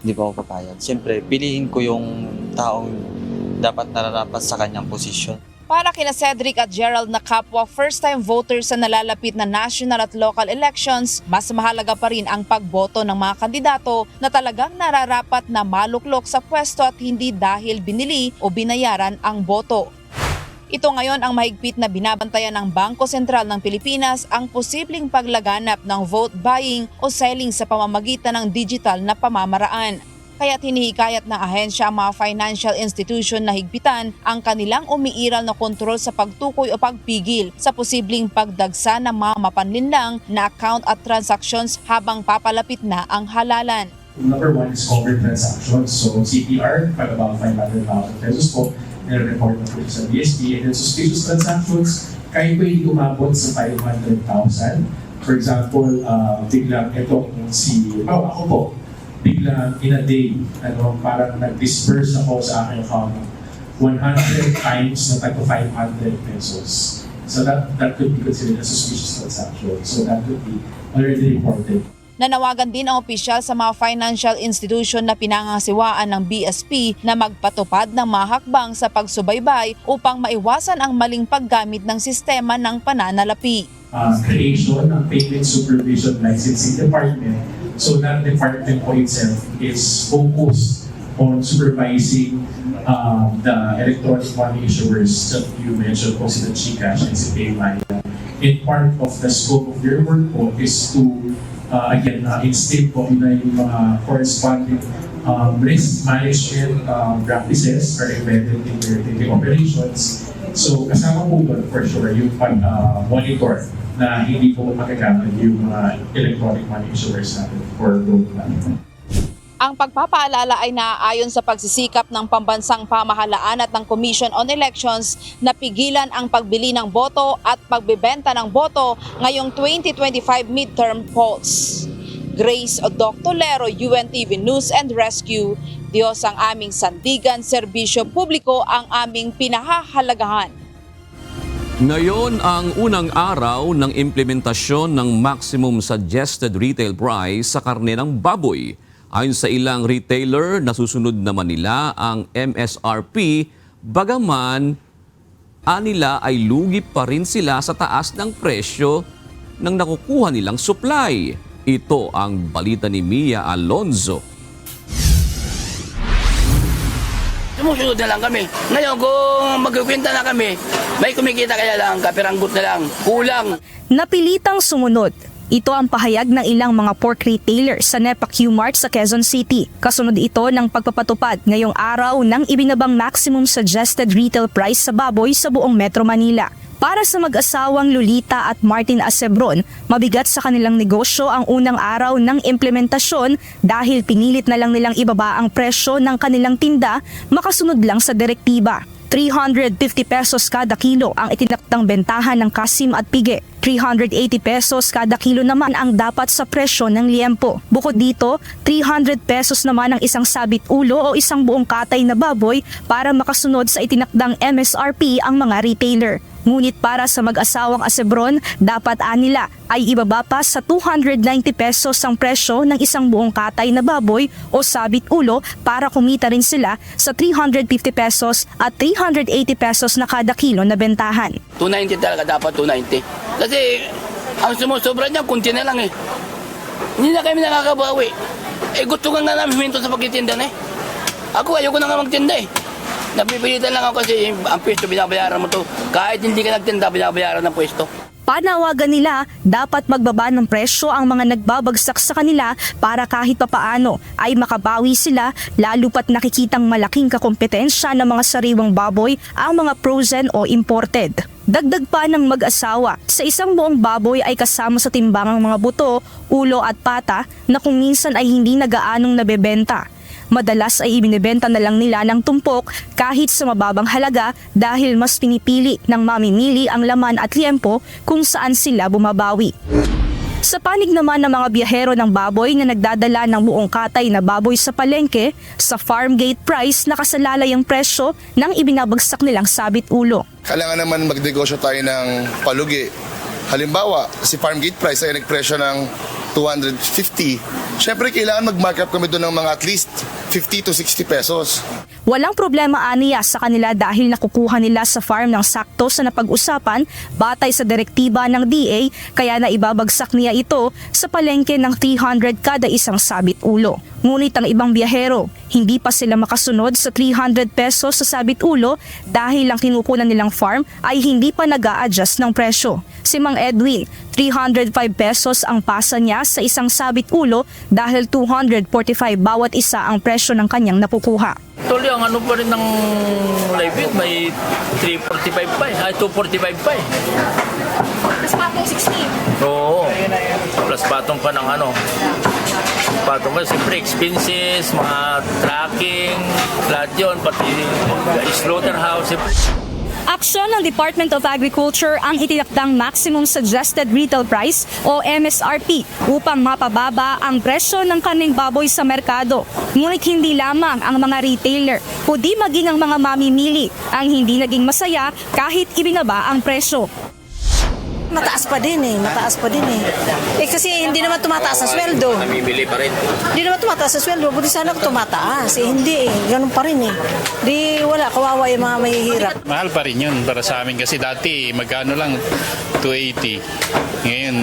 Hindi po ako papayag. Siyempre, piliin ko yung taong dapat nararapat sa kanyang posisyon. Para kina Cedric at Gerald na kapwa first-time voters sa nalalapit na national at local elections, mas mahalaga pa rin ang pagboto ng mga kandidato na talagang nararapat na maluklok sa pwesto at hindi dahil binili o binayaran ang boto. Ito ngayon ang mahigpit na binabantayan ng Bangko Sentral ng Pilipinas ang posibleng paglaganap ng vote buying o selling sa pamamagitan ng digital na pamamaraan. Kaya't hinihikayat ng ahensya ang mga financial institution na higpitan ang kanilang umiiral na kontrol sa pagtukoy o pagpigil sa posibleng pagdagsa ng mga mapanlinlang na account at transactions habang papalapit na ang halalan. Number one is covered transactions. So CPR, pag about 500,000 pesos po, nire-report na po sa BSP. And then suspicious transactions, kahit po hindi umabot sa 500,000. For example, biglang ito ako po, biglang in a day, parang nag-disperse ako sa aking account 100 times na tagpo 500 pesos. So that could be considered a suspicious transaction. So that could be already reported. Nanawagan din ang opisyal sa mga financial institution na pinangangasiwaan ng BSP na magpatupad ng mga hakbang sa pagsubaybay upang maiwasan ang maling paggamit ng sistema ng pananalapi. Creation ng Payment Supervision Licensing Department. So that department po itself is focused on supervising the electronic money issuers that you mentioned po, si GCash and si PayMaya. And part of the scope of their work po is to instill po na yung mga corresponding risk management practices are embedded in their daily operations. So kasama po doon for sure yung pag-monitor na hindi po magagamit yung mga electronic money issuers natin for loan planning. Ang pagpapaalala ay naaayon sa pagsisikap ng pambansang pamahalaan at ng Commission on Elections na pigilan ang pagbili ng boto at pagbebenta ng boto ngayong 2025 midterm polls. Grace Doctolero, UNTV News and Rescue. Diyos ang aming sandigan, serbisyo publiko ang aming pinahahalagahan. Ngayon ang unang araw ng implementasyon ng maximum suggested retail price sa karne ng baboy. Ayon sa ilang retailer, nasusunod naman nila ang MSRP, bagaman anila ay lugi pa rin sila sa taas ng presyo ng nakukuha nilang supply. Ito ang balita ni Mia Alonzo. Sumusunod na lang kami. Ngayon kung magkukwenta na kami, may kumikita kaya lang, kapiranggot na lang, kulang. Napilitang sumunod. Ito ang pahayag ng ilang mga pork retailer sa NEPA Q-Mart sa Quezon City. Kasunod ito ng pagpapatupad ngayong araw ng ibinabang maximum suggested retail price sa baboy sa buong Metro Manila. Para sa mag-asawang Lolita at Martin Acebron, mabigat sa kanilang negosyo ang unang araw ng implementasyon dahil pinilit na lang nilang ibaba ang presyo ng kanilang tinda makasunod lang sa direktiba. 350 pesos kada kilo ang itinaktang bentahan ng kasim at pige. 380 pesos kada kilo naman ang dapat sa presyo ng liempo. Bukod dito, 300 pesos naman ang isang sabit ulo o isang buong katay na baboy para makasunod sa itinakdang MSRP ang mga retailer. Ngunit para sa mag-asawang Acebron, dapat anila ay ibaba pa sa 290 pesos ang presyo ng isang buong katay na baboy o sabit ulo para kumita rin sila sa 350 pesos at 380 pesos na kada kilo na bentahan. 290 talaga dapat, 290. Kasi ang sumusobra niya, kunti na lang eh. Hindi na kami nakakabawi. Gusto ka nga namin minto sa pagtitinda na eh. Ako ayoko na nga magtinda eh. Napipilitan lang ako kasi ang pwesto binabayaran mo to. Kahit hindi ka nagtinda, binabayaran ng pwesto. Panawagan nila, dapat magbaba ng presyo ang mga nagbabagsak sa kanila para kahit papaano ay makabawi sila, lalo pat nakikitang malaking kakompetensya ng mga sariwang baboy ang mga frozen o imported. Dagdag pa ng mag-asawa, sa isang buong baboy ay kasama sa timbangang mga buto, ulo at pata na kung minsan ay hindi nagaanong nabebenta. Madalas ay ibinebenta na lang nila ng tumpok kahit sa mababang halaga dahil mas pinipili ng mamimili ang laman at liempo kung saan sila bumabawi. Sa panig naman ng mga biyahero ng baboy na nagdadala ng buong katay na baboy sa palengke, sa farm gate price nakasalalay ang presyo ng ibinabagsak nilang sabit ulo. Kailangan naman magnegosyo tayo ng palugi. Halimbawa, si farm gate price ay nagpresyo ng 250. Siyempre, kailangan mag-markup kami doon ng mga at least 50 to 60 pesos. Walang problema aniya sa kanila dahil nakukuha nila sa farm ng sakto sa napag-usapan batay sa direktiba ng DA kaya naibabagsak niya ito sa palengke ng 300 kada isang sabit ulo. Ngunit ang ibang biyahero, hindi pa sila makasunod sa 300 pesos sa sabit ulo dahil ang kinukunan nilang farm ay hindi pa nag-a-adjust ng presyo. Si Mang Edwin, 305 pesos ang pasa niya sa isang sabit ulo dahil 245 bawat isa ang presyo ng kanyang napukuha. Tuloy ang ano pa rin ng live weight, may 345 pa eh, ay 245 pa eh. Plus patong 16. Oo, plus patong pa ng ano. Patong pa, siyempre expenses, mga tracking, lahat yun, pati slaughterhouse. Aksyon ng Department of Agriculture ang itinakdang Maximum Suggested Retail Price o MSRP upang mapababa ang presyo ng karneng baboy sa merkado. Ngunit hindi lamang ang mga retailer, kundi maging ang mga mamimili ang hindi naging masaya kahit ibinaba ang presyo. Mataas pa din eh. Kasi hindi naman tumataas ang sweldo. Namimili pa rin. Hindi naman tumataas ang sweldo. Buti sana kung tumataas. Hindi eh. Ganun pa rin eh. Di wala, kawawa yung mga mahihirap. Mahal pa rin yun para sa amin kasi dati magkano lang 280. Ngayon,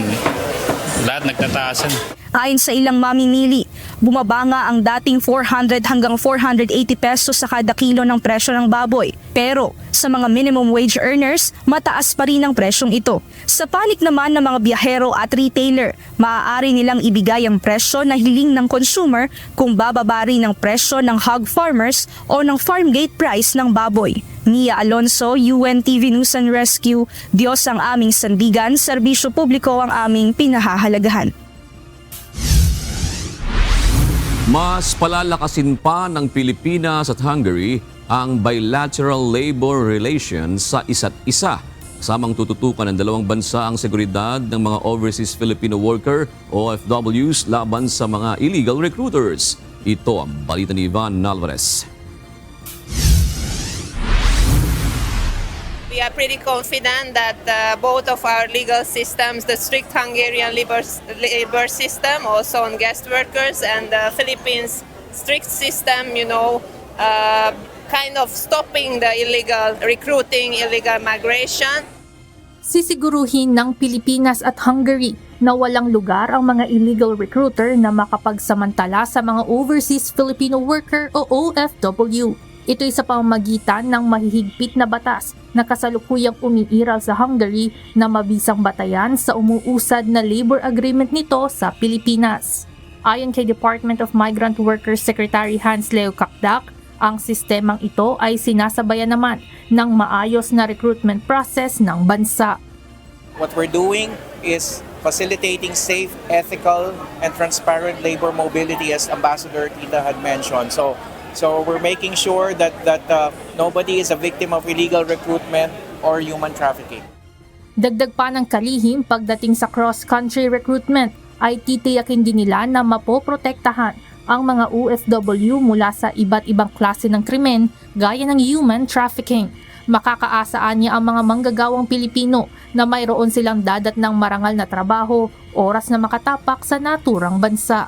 lahat nagtataasan. Ayon sa ilang mamimili, bumaba nga ang dating 400 hanggang 480 pesos sa kada kilo ng presyo ng baboy. Pero sa mga minimum wage earners, mataas pa rin ang presyong ito. Sa panig naman ng mga biyahero at retailer, maaari nilang ibigay ang presyo na hiling ng consumer kung bababa rin ang presyo ng hog farmers o ng farm gate price ng baboy. Mia Alonso, UNTV News and Rescue, Diyos ang aming sandigan, serbisyo publiko ang aming pinahahalagahan. Mas palalakasin pa ng Pilipinas at Hungary ang bilateral labor relations sa isa't isa. Kasamang tututukan ng dalawang bansa ang seguridad ng mga overseas Filipino worker o OFWs laban sa mga illegal recruiters. Ito ang balita ni Ivan Alvarez. We are pretty confident that both of our legal systems, the strict Hungarian labor system, also on guest workers, and the Philippines strict system, kind of stopping the illegal recruiting, illegal migration. Sisiguruhin ng Pilipinas at Hungary na walang lugar ang mga illegal recruiter na makapagsamantala sa mga overseas Filipino worker o OFW. Ito'y sa pamamagitan ng mahihigpit na batas na kasalukuyang umiiral sa Hungary na mabisang batayan sa umuusad na labor agreement nito sa Pilipinas. Ayon kay Department of Migrant Workers Secretary Hans Leo Kakdak, ang sistemang ito ay sinasabayan naman ng maayos na recruitment process ng bansa. What we're doing is facilitating safe, ethical, and transparent labor mobility as Ambassador Tita had mentioned. So we're making sure that nobody is a victim of illegal recruitment or human trafficking. Dagdag pa ng kalihim pagdating sa cross-country recruitment ay titiyakin din nila na mapoprotektahan ang mga OFW mula sa iba't ibang klase ng krimen gaya ng human trafficking. Makakaasaan niya ang mga manggagawang Pilipino na mayroon silang dadat ng marangal na trabaho, oras na makatapak sa naturang bansa.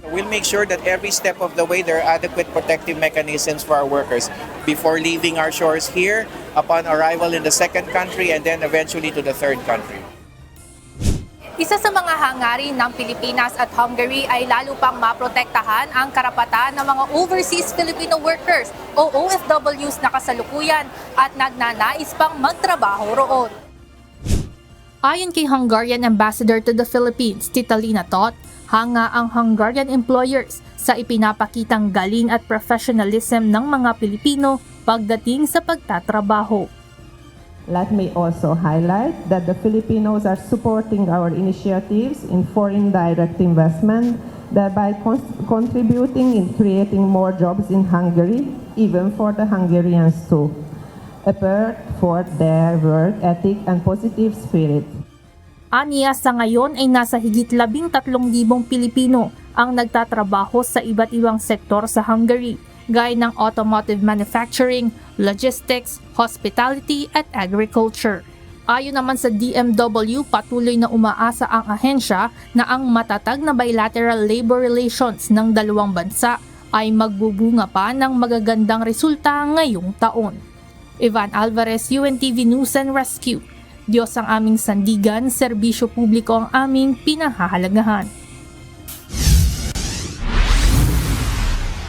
We'll make sure that every step of the way there are adequate protective mechanisms for our workers before leaving our shores here, upon arrival in the second country, and then eventually to the third country. Isa sa mga hangarin ng Pilipinas at Hungary ay lalo pang maprotektahan ang karapatan ng mga overseas Filipino workers o OFWs na kasalukuyan at nagnanais pang magtrabaho roon. Ayon kay Hungarian Ambassador to the Philippines, Tita Lina Tot, hanga ang Hungarian employers sa ipinapakitang galing at professionalism ng mga Pilipino pagdating sa pagtatrabaho. Let me also highlight that the Filipinos are supporting our initiatives in foreign direct investment, thereby contributing in creating more jobs in Hungary, even for the Hungarians too, apart for their work ethic and positive spirit. Aniya sa ngayon ay nasa higit 13,000 Pilipino ang nagtatrabaho sa iba't ibang sektor sa Hungary, gaya ng automotive manufacturing, logistics, hospitality at agriculture. Ayon naman sa DMW, patuloy na umaasa ang ahensya na ang matatag na bilateral labor relations ng dalawang bansa ay magbubunga pa ng magagandang resulta ngayong taon. Ivan Alvarez, UNTV News and Rescue. Diyos ang aming sandigan, serbisyo publiko ang aming pinahahalagahan.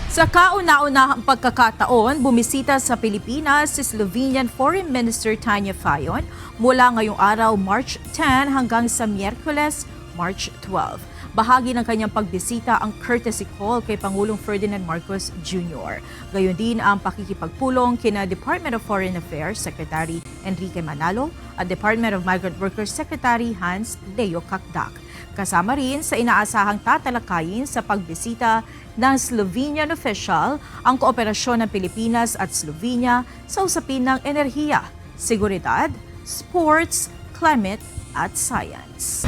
Sa kauna-unahang pagkakataon, bumisita sa Pilipinas si Slovenian Foreign Minister Tanya Fajon mula ngayong araw March 10 hanggang sa Miyerkules, March 12. Bahagi ng kanyang pagbisita ang courtesy call kay Pangulong Ferdinand Marcos Jr. Gayon din ang pakikipagpulong kina Department of Foreign Affairs Secretary Enrique Manalo at Department of Migrant Workers Secretary Hans Leo Kakdak. Kasama rin sa inaasahang tatalakayin sa pagbisita ng Slovenian official ang kooperasyon ng Pilipinas at Slovenia sa usapin ng enerhiya, seguridad, sports, climate at science.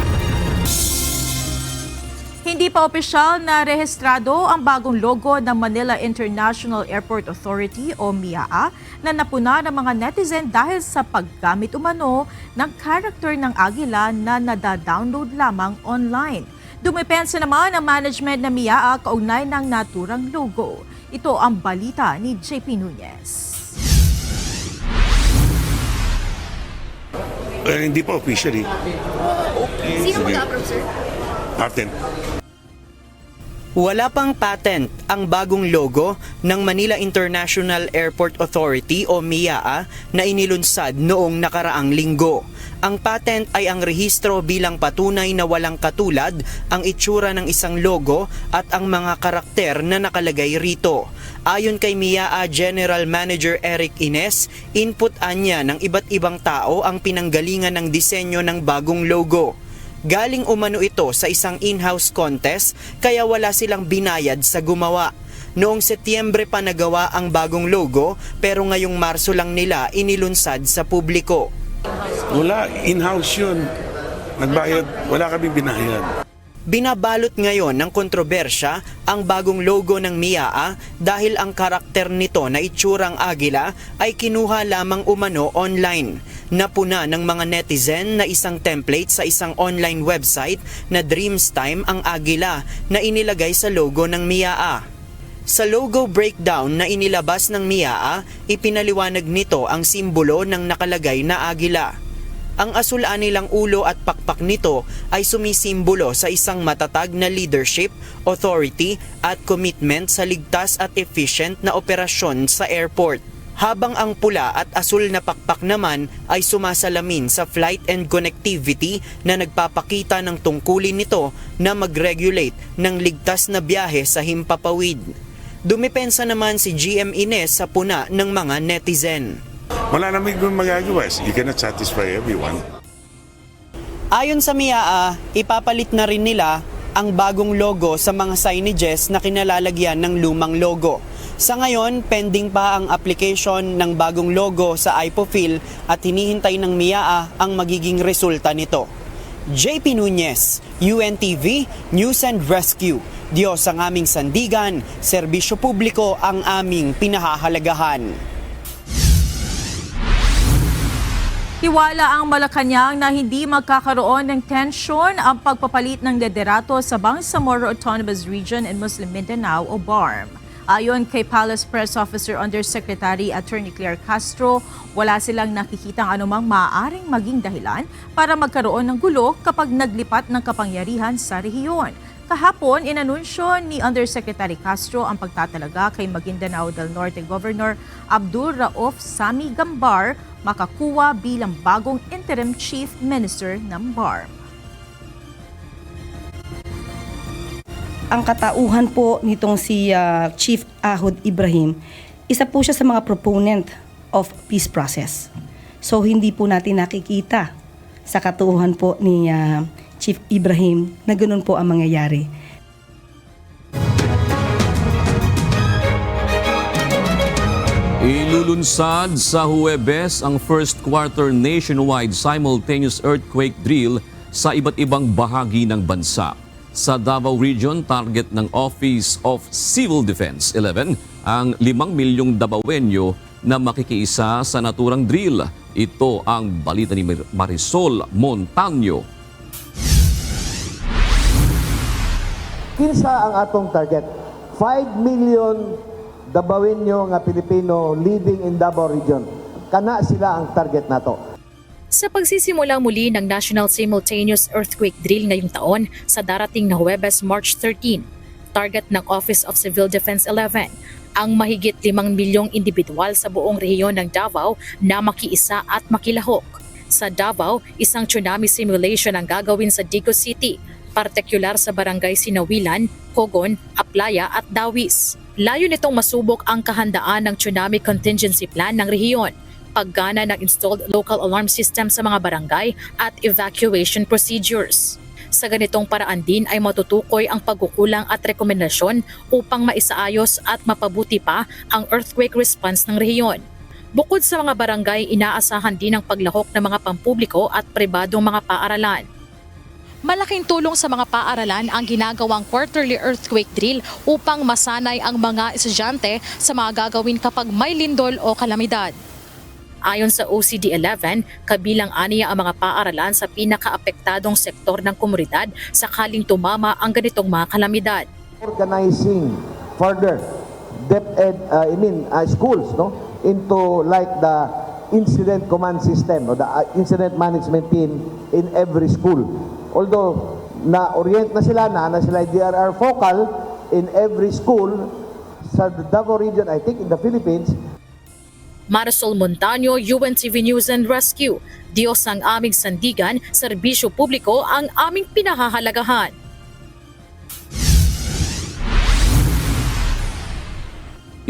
Hindi pa opisyal na rehistrado ang bagong logo ng Manila International Airport Authority o MIAA na napuna ng mga netizen dahil sa paggamit umano ng character ng agila na nadadownload lamang online. Dumipensa naman ang management ng MIAA kaugnay ng naturang logo. Ito ang balita ni JP Nunez. Hindi pa officially. Sino mag-approve, sir? Patent. Wala pang patent ang bagong logo ng Manila International Airport Authority o MIAA na inilunsad noong nakaraang linggo. Ang patent ay ang rehistro bilang patunay na walang katulad ang itsura ng isang logo at ang mga karakter na nakalagay rito. Ayon kay MIAA General Manager Eric Ines, inputan niya ng iba't ibang tao ang pinanggalingan ng disenyo ng bagong logo. Galing umano ito sa isang in-house contest kaya wala silang binayad sa gumawa. Noong Setyembre pa nagawa ang bagong logo pero ngayong Marso lang nila inilunsad sa publiko. Wala, in-house yun. Nagbayad, wala kami binayad. Binabalot ngayon ng kontrobersya ang bagong logo ng MIAA dahil ang karakter nito na itsurang agila ay kinuha lamang umano online. Napuna ng mga netizen na isang template sa isang online website na Dreamstime ang agila na inilagay sa logo ng MIAA. Sa logo breakdown na inilabas ng MIAA, ipinaliwanag nito ang simbolo ng nakalagay na agila. Ang asul-anilang ulo at pakpak nito ay sumisimbolo sa isang matatag na leadership, authority at commitment sa ligtas at efficient na operasyon sa airport. Habang ang pula at asul na pakpak naman ay sumasalamin sa flight and connectivity na nagpapakita ng tungkulin nito na mag-regulate ng ligtas na biyahe sa himpapawid. Dumipensa naman si GM Ines sa puna ng mga netizen. Wala naman kung magagawa. You cannot satisfy everyone. Ayon sa MIAA, ipapalit na rin nila ang bagong logo sa mga signages na kinalalagyan ng lumang logo. Sa ngayon, pending pa ang application ng bagong logo sa IPOFIL at hinihintay ng MIAA ang magiging resulta nito. JP Nunez, UNTV, News and Rescue. Diyos ang aming sandigan, serbisyo publiko ang aming pinahahalagahan. Tiwala ang Malacanang na hindi magkakaroon ng tensyon ang pagpapalit ng liderato sa Bangsamoro Autonomous Region in Muslim Mindanao o BARM. Ayon kay Palace Press Officer Undersecretary Attorney Claire Castro, wala silang nakikitang anumang maaaring maging dahilan para magkaroon ng gulo kapag naglipat ng kapangyarihan sa rehiyon. Kahapon, inanunsyo ni Undersecretary Castro ang pagtatalaga kay Maguindanao del Norte Governor Abdul Rauf Sami Gambar makakuha bilang bagong interim chief minister ng BARM. Ang katauhan po nitong si Chief Ahod Ibrahim, isa po siya sa mga proponent of peace process. So hindi po natin nakikita sa katauhan po ni Chief Ibrahim na ganoon po ang mangyayari. Ilulunsad sa Huwebes ang first quarter nationwide simultaneous earthquake drill sa iba't ibang bahagi ng bansa. Sa Davao Region, target ng Office of Civil Defense 11 ang 5 milyong Davaoenyo na makikiisa sa naturang drill. Ito ang balita ni Marisol Montaño. Kinsa ang atong target? 5 million Dabawenyo nga Pilipino living in Davao Region. Kana sila ang target nato. Sa pagsisimula muli ng National Simultaneous Earthquake Drill ngayong taon sa darating na Huwebes, March 13, target ng Office of Civil Defense 11 ang mahigit 5 milyong individual sa buong rehiyon ng Davao na makiisa at makilahok. Sa Davao, isang tsunami simulation ang gagawin sa Digos City, partikular sa barangay Sinawilan, Cogon, Aplaya at Dawis. Layo nitong masubok ang kahandaan ng Tsunami Contingency Plan ng rehiyon, paggana ng installed local alarm system sa mga barangay at evacuation procedures. Sa ganitong paraan din ay matutukoy ang pagkukulang at rekomendasyon upang maisaayos at mapabuti pa ang earthquake response ng rehiyon. Bukod sa mga barangay, inaasahan din ang paglahok ng mga pampubliko at pribadong mga paaralan. Malaking tulong sa mga paaralan ang ginagawang quarterly earthquake drill upang masanay ang mga estudyante sa mga gagawin kapag may lindol o kalamidad. Ayon sa OCD-11, kabilang aniya ang mga paaralan sa pinakaapektadong sektor ng komunidad sakaling tumama ang ganitong mga kalamidad. Organizing further schools into like the incident command system or the incident management team in every school. Although na-orient na sila DRR focal in every school sa Davao region, I think in the Philippines. Marisol Montaño, UNTV News and Rescue. Diyos ang aming sandigan, serbisyo publiko ang aming pinahahalagahan.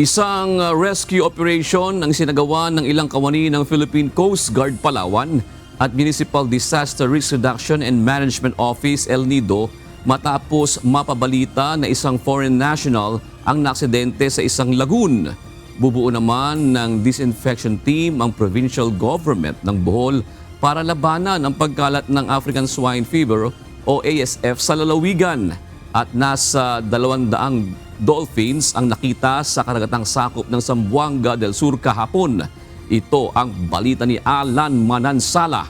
Isang rescue operation ang sinagawa ng ilang kawani ng Philippine Coast Guard Palawan at Municipal Disaster Risk Reduction and Management Office El Nido matapos mapabalita na isang foreign national ang naaksidente sa isang lagoon. Bubuo naman ng disinfection team ang provincial government ng Bohol para labanan ang pagkalat ng African Swine Fever o ASF sa lalawigan. At nasa 200 dolphins ang nakita sa karagatang sakop ng Zamboanga del Sur kahapon. Ito ang balita ni Alan Manansala.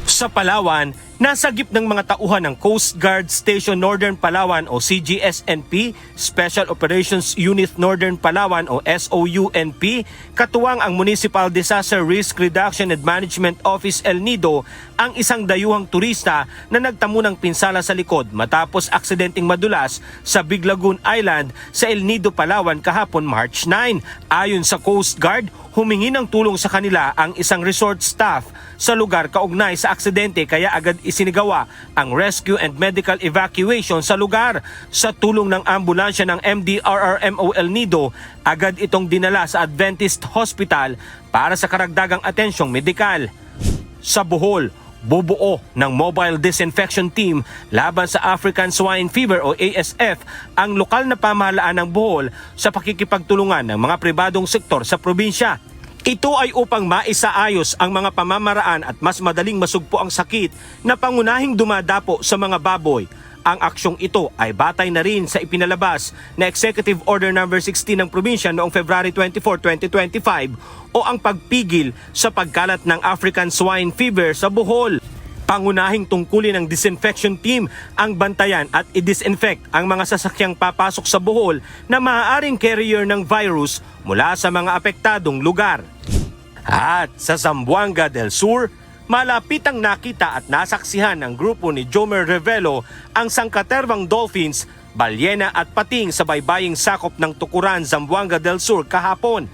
Sa Palawan, nasagip ng mga tauhan ng Coast Guard Station Northern Palawan o CGSNP, Special Operations Unit Northern Palawan o SOUNP, katuwang ang Municipal Disaster Risk Reduction and Management Office El Nido, ang isang dayuhang turista na nagtamo ng pinsala sa likod matapos aksidenteng madulas sa Big Lagoon Island sa El Nido, Palawan kahapon March 9. Ayon sa Coast Guard, humingi ng tulong sa kanila ang isang resort staff sa lugar kaugnay sa aksidente kaya agad isinigawa ang rescue and medical evacuation sa lugar. Sa tulong ng ambulansya ng MDRRMO El Nido, agad itong dinala sa Adventist Hospital para sa karagdagang atensyong medikal. Sa Bohol, bubuo ng mobile disinfection team laban sa African Swine Fever o ASF ang lokal na pamahalaan ng Bohol sa pakikipagtulungan ng mga pribadong sektor sa probinsya. Ito ay upang maisaayos ang mga pamamaraan at mas madaling masugpo ang sakit na pangunahing dumadapo sa mga baboy. Ang aksyong ito ay batay na rin sa ipinalabas na Executive Order No. 16 ng probinsya noong February 24, 2025 o ang pagpigil sa pagkalat ng African Swine Fever sa Bohol. Pangunahing tungkulin ng disinfection team ang bantayan at i-disinfect ang mga sasakyang papasok sa Bohol na maaaring carrier ng virus mula sa mga apektadong lugar. At sa Zamboanga del Sur, malapitang nakita at nasaksihan ng grupo ni Jomer Revelo ang sangkaterwang dolphins, balyena at pating sa baybaying sakop ng Tukuran, Zamboanga del Sur kahapon.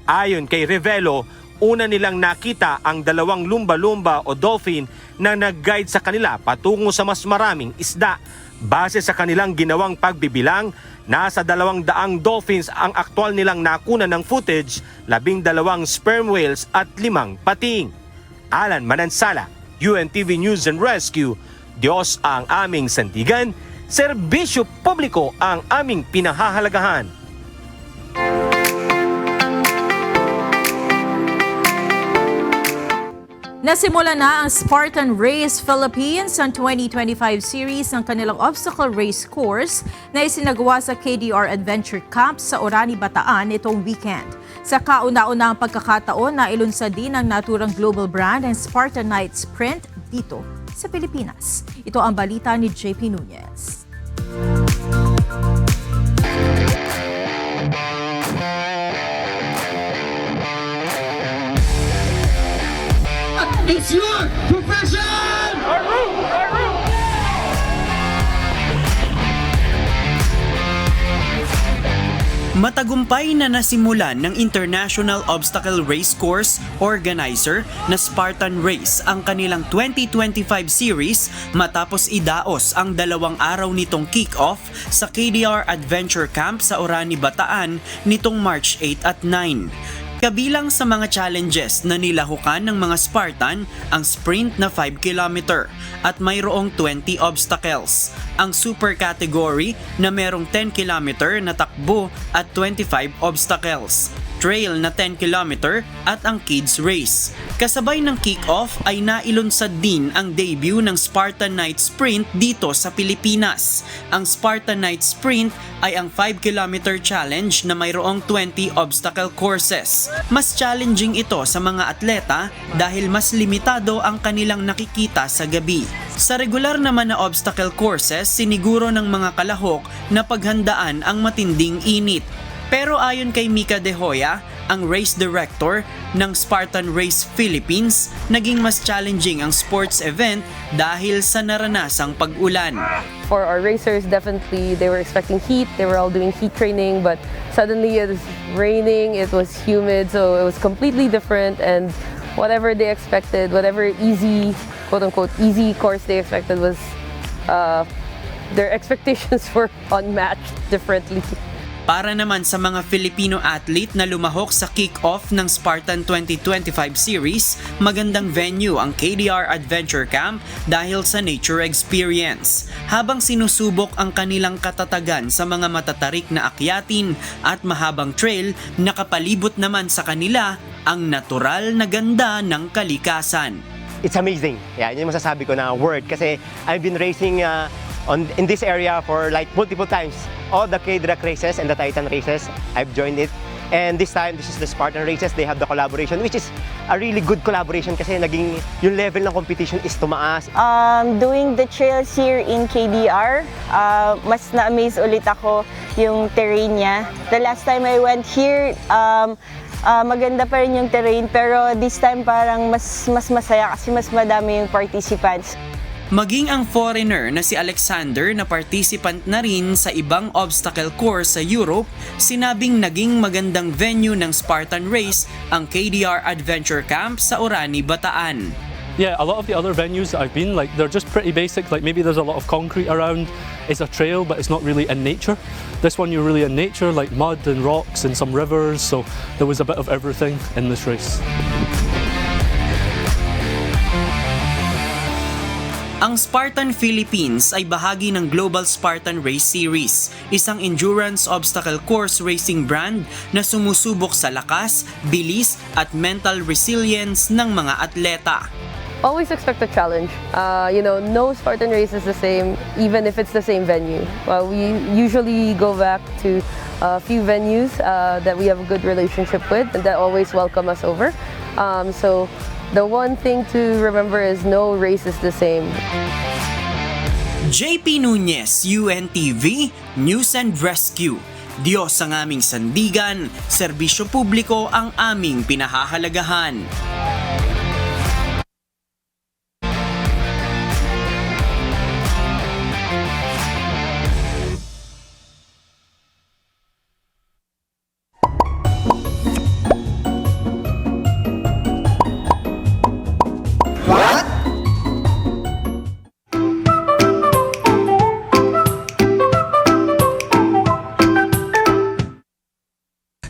Ayon kay Revelo, una nilang nakita ang 2 lumba-lumba o dolphin na nag-guide sa kanila patungo sa mas maraming isda. Base sa kanilang ginawang pagbibilang, nasa 200 dolphins ang aktwal nilang nakuna ng footage, 12 sperm whales at 5 pating. Alan Manansala, UNTV News and Rescue. Diyos ang aming sandigan, serbisyo publiko ang aming pinahahalagahan. Nasimula na ang Spartan Race Philippines ang 2025 series ng kanilang obstacle race course na isinagawa sa KDR Adventure Camp sa Orani, Bataan itong weekend. Sa kauna-unahang pagkakataon na ilunsad din ang naturang global brand ng Spartan Night Sprint dito sa Pilipinas. Ito ang balita ni JP Nunez. It's your profession! Matagumpay na nasimulan ng International Obstacle Race Course organizer na Spartan Race ang kanilang 2025 series matapos idaos ang 2 araw nitong kick-off sa KDR Adventure Camp sa Orani, Bataan nitong March 8 at 9. Kabilang sa mga challenges na nilahukan ng mga Spartan ang sprint na 5 km at mayroong 20 obstacles, ang super category na merong 10 km na takbo at 25 obstacles, trail na 10 km at ang kids race. Kasabay ng kick-off ay nailunsad din ang debut ng Spartan Night Sprint dito sa Pilipinas. Ang Spartan Night Sprint ay ang 5 km challenge na mayroong 20 obstacle courses. Mas challenging ito sa mga atleta dahil mas limitado ang kanilang nakikita sa gabi. Sa regular naman na obstacle courses, siniguro ng mga kalahok na paghandaan ang matinding init. Pero ayon kay Mika De Hoya, ang race director ng Spartan Race Philippines, naging mas challenging ang sports event dahil sa naranasang pag-ulan. For our racers, definitely they were expecting heat. They were all doing heat training, but suddenly it was raining, it was humid, so it was completely different. And whatever they expected, whatever easy, quote-unquote, easy course they expected was, their expectations were unmatched differently. Para naman sa mga Filipino athlete na lumahok sa kick-off ng Spartan 2025 series, magandang venue ang KDR Adventure Camp dahil sa nature experience. Habang sinusubok ang kanilang katatagan sa mga matatarik na akyatin at mahabang trail, nakapalibot naman sa kanila ang natural na ganda ng kalikasan. It's amazing. Yeah, yun yung masasabi ko na word kasi I've been racing in this area for like multiple times. All the K-Drag races and the Titan races, I've joined it. And this time, this is the Spartan races. They have the collaboration, which is a really good collaboration kasi naging yung level ng competition is tumaas. Doing the trails here in KDR, mas na-amaze ulit ako yung terrain niya. The last time I went here, maganda pa rin yung terrain, pero this time parang mas masaya kasi mas madami yung participants. Maging ang foreigner na si Alexander na participant na rin sa ibang obstacle course sa Europe, sinabing naging magandang venue ng Spartan Race ang KDR Adventure Camp sa Orani, Bataan. Yeah, a lot of the other venues that I've been, like, they're just pretty basic. Like, maybe there's a lot of concrete around. It's a trail, but it's not really in nature. This one, you're really in nature, like mud and rocks and some rivers. So there was a bit of everything in this race. Ang Spartan Philippines ay bahagi ng Global Spartan Race Series, isang endurance obstacle course racing brand na sumusubok sa lakas, bilis at mental resilience ng mga atleta. Always expect a challenge. No Spartan race is the same, even if it's the same venue. We usually go back to a few venues that we have a good relationship with and that always welcome us over. So the one thing to remember is no race is the same. JP Nunez, UNTV, News and Rescue. Diyos ang aming sandigan, serbisyo publiko ang aming pinahahalagahan.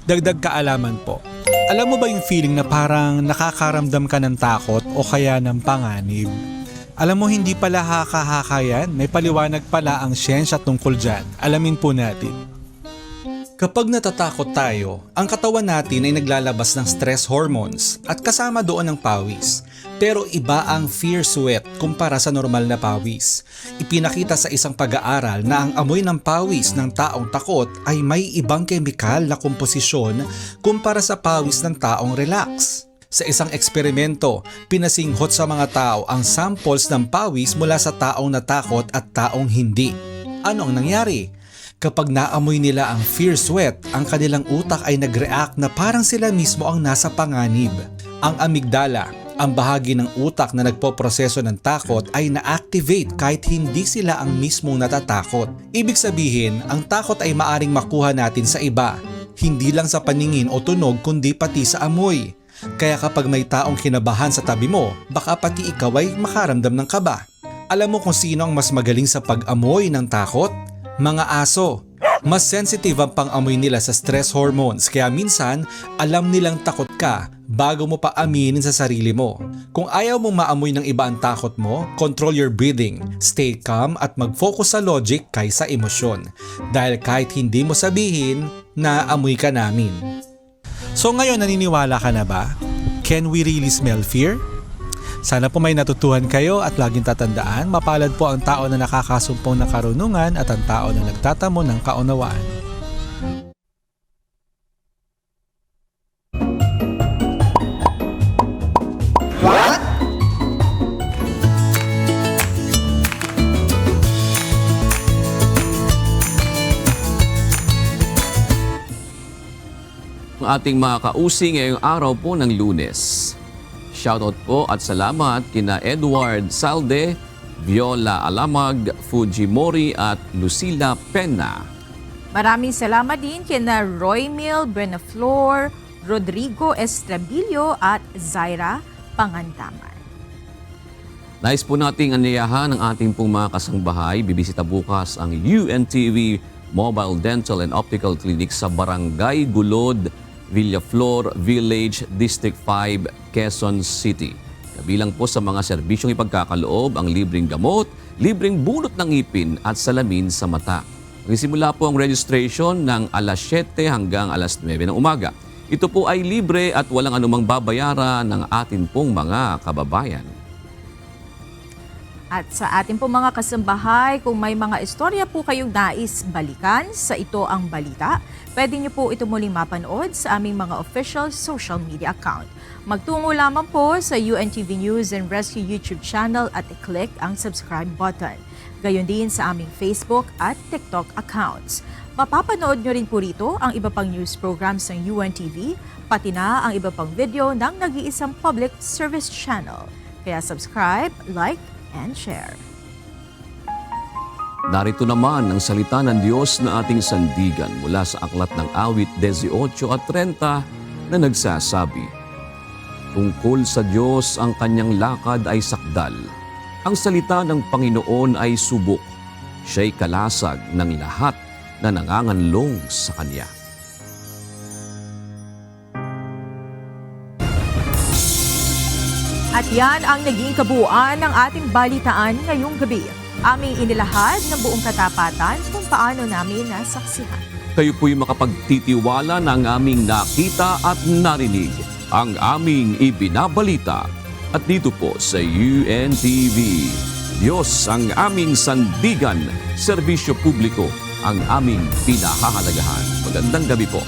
Dagdag kaalaman po. Alam mo ba yung feeling na parang nakakaramdam ka ng takot o kaya ng panganib? Alam mo hindi pala haka-haka yan, may paliwanag pala ang siyensya tungkol dyan. Alamin po natin. Kapag natatakot tayo, ang katawan natin ay naglalabas ng stress hormones at kasama doon ang pawis. Pero iba ang fear sweat kumpara sa normal na pawis. Ipinakita sa isang pag-aaral na ang amoy ng pawis ng taong takot ay may ibang kemikal na komposisyon kumpara sa pawis ng taong relax. Sa isang eksperimento, pinasinghot sa mga tao ang samples ng pawis mula sa taong natakot at taong hindi. Ano ang nangyari? Kapag naamoy nila ang fear sweat, ang kanilang utak ay nag-react na parang sila mismo ang nasa panganib. Ang amygdala, Ang bahagi ng utak na nagpoproseso ng takot ay na-activate kahit hindi sila ang mismong natatakot. Ibig sabihin, ang takot ay maaring makuha natin sa iba, hindi lang sa paningin o tunog kundi pati sa amoy. Kaya kapag may taong kinabahan sa tabi mo, baka pati ikaw ay makaramdam ng kaba. Alam mo kung sino ang mas magaling sa pag-amoy ng takot? Mga aso. Mas sensitive ang pang-amoy nila sa stress hormones kaya minsan alam nilang takot ka bago mo pa aminin sa sarili mo. Kung ayaw mong maamoy ng iba ang takot mo, control your breathing, stay calm at mag-focus sa logic kaysa emosyon. Dahil kahit hindi mo sabihin, naamoy ka namin. So ngayon naniniwala ka na ba? Can we really smell fear? Sana po may natutuhan kayo at laging tatandaan, mapalad po ang tao na nakakasumpong ng karunungan at ang tao na nagtatamo ng kaunawaan. What? Ang ating mga kausing ngayong araw po ng Lunes. Shoutout po at salamat kina Edward Salde, Viola Alamag, Fujimori at Lucila Pena. Maraming salamat din kina Roy Mil Brenaflor, Rodrigo Estrabillo at Zaira Pangandaman. Nais po nating aniyahan ang ating pong mga kasangbahay. Bibisita bukas ang UNTV Mobile Dental and Optical Clinic sa Barangay Gulod, Villaflor Village, District 5, Quezon City. Kabilang po sa mga serbisyong ipagkakaloob ang libreng gamot, libreng bunot ng ngipin at salamin sa mata. Magsisimula po ang registration ng alas 7 hanggang alas 9 ng umaga. Ito po ay libre at walang anumang babayaran ng atin pong mga kababayan. At sa ating po mga kasambahay, kung may mga istorya po kayong nais balikan sa Ito Ang Balita, pwede niyo po ito muling mapanood sa aming mga official social media account. Magtungo lamang po sa UNTV News and Rescue YouTube channel at i-click ang subscribe button. Gayon din sa aming Facebook at TikTok accounts. Mapapanood nyo rin po rito ang iba pang news programs ng UNTV, pati na ang iba pang video ng nag-iisang public service channel. Kaya subscribe, like, and share. Narito naman ang salita ng Diyos na ating sandigan mula sa aklat ng awit 18 at 30 na nagsasabi, tungkol sa Diyos ang kanyang lakad ay sakdal. Ang salita ng Panginoon ay subok. Siya'y kalasag ng lahat na nanganganlong sa Kanya. At yan ang naging kabuuan ng ating balitaan ngayong gabi. Aming inilahad ng buong katapatan kung paano namin nasaksihan. Kayo po'y makapagtitiwala ng aming nakita at narinig, ang aming ibinabalita. At dito po sa UNTV, Diyos ang aming sandigan, serbisyo publiko ang aming pinahahalagahan. Magandang gabi po.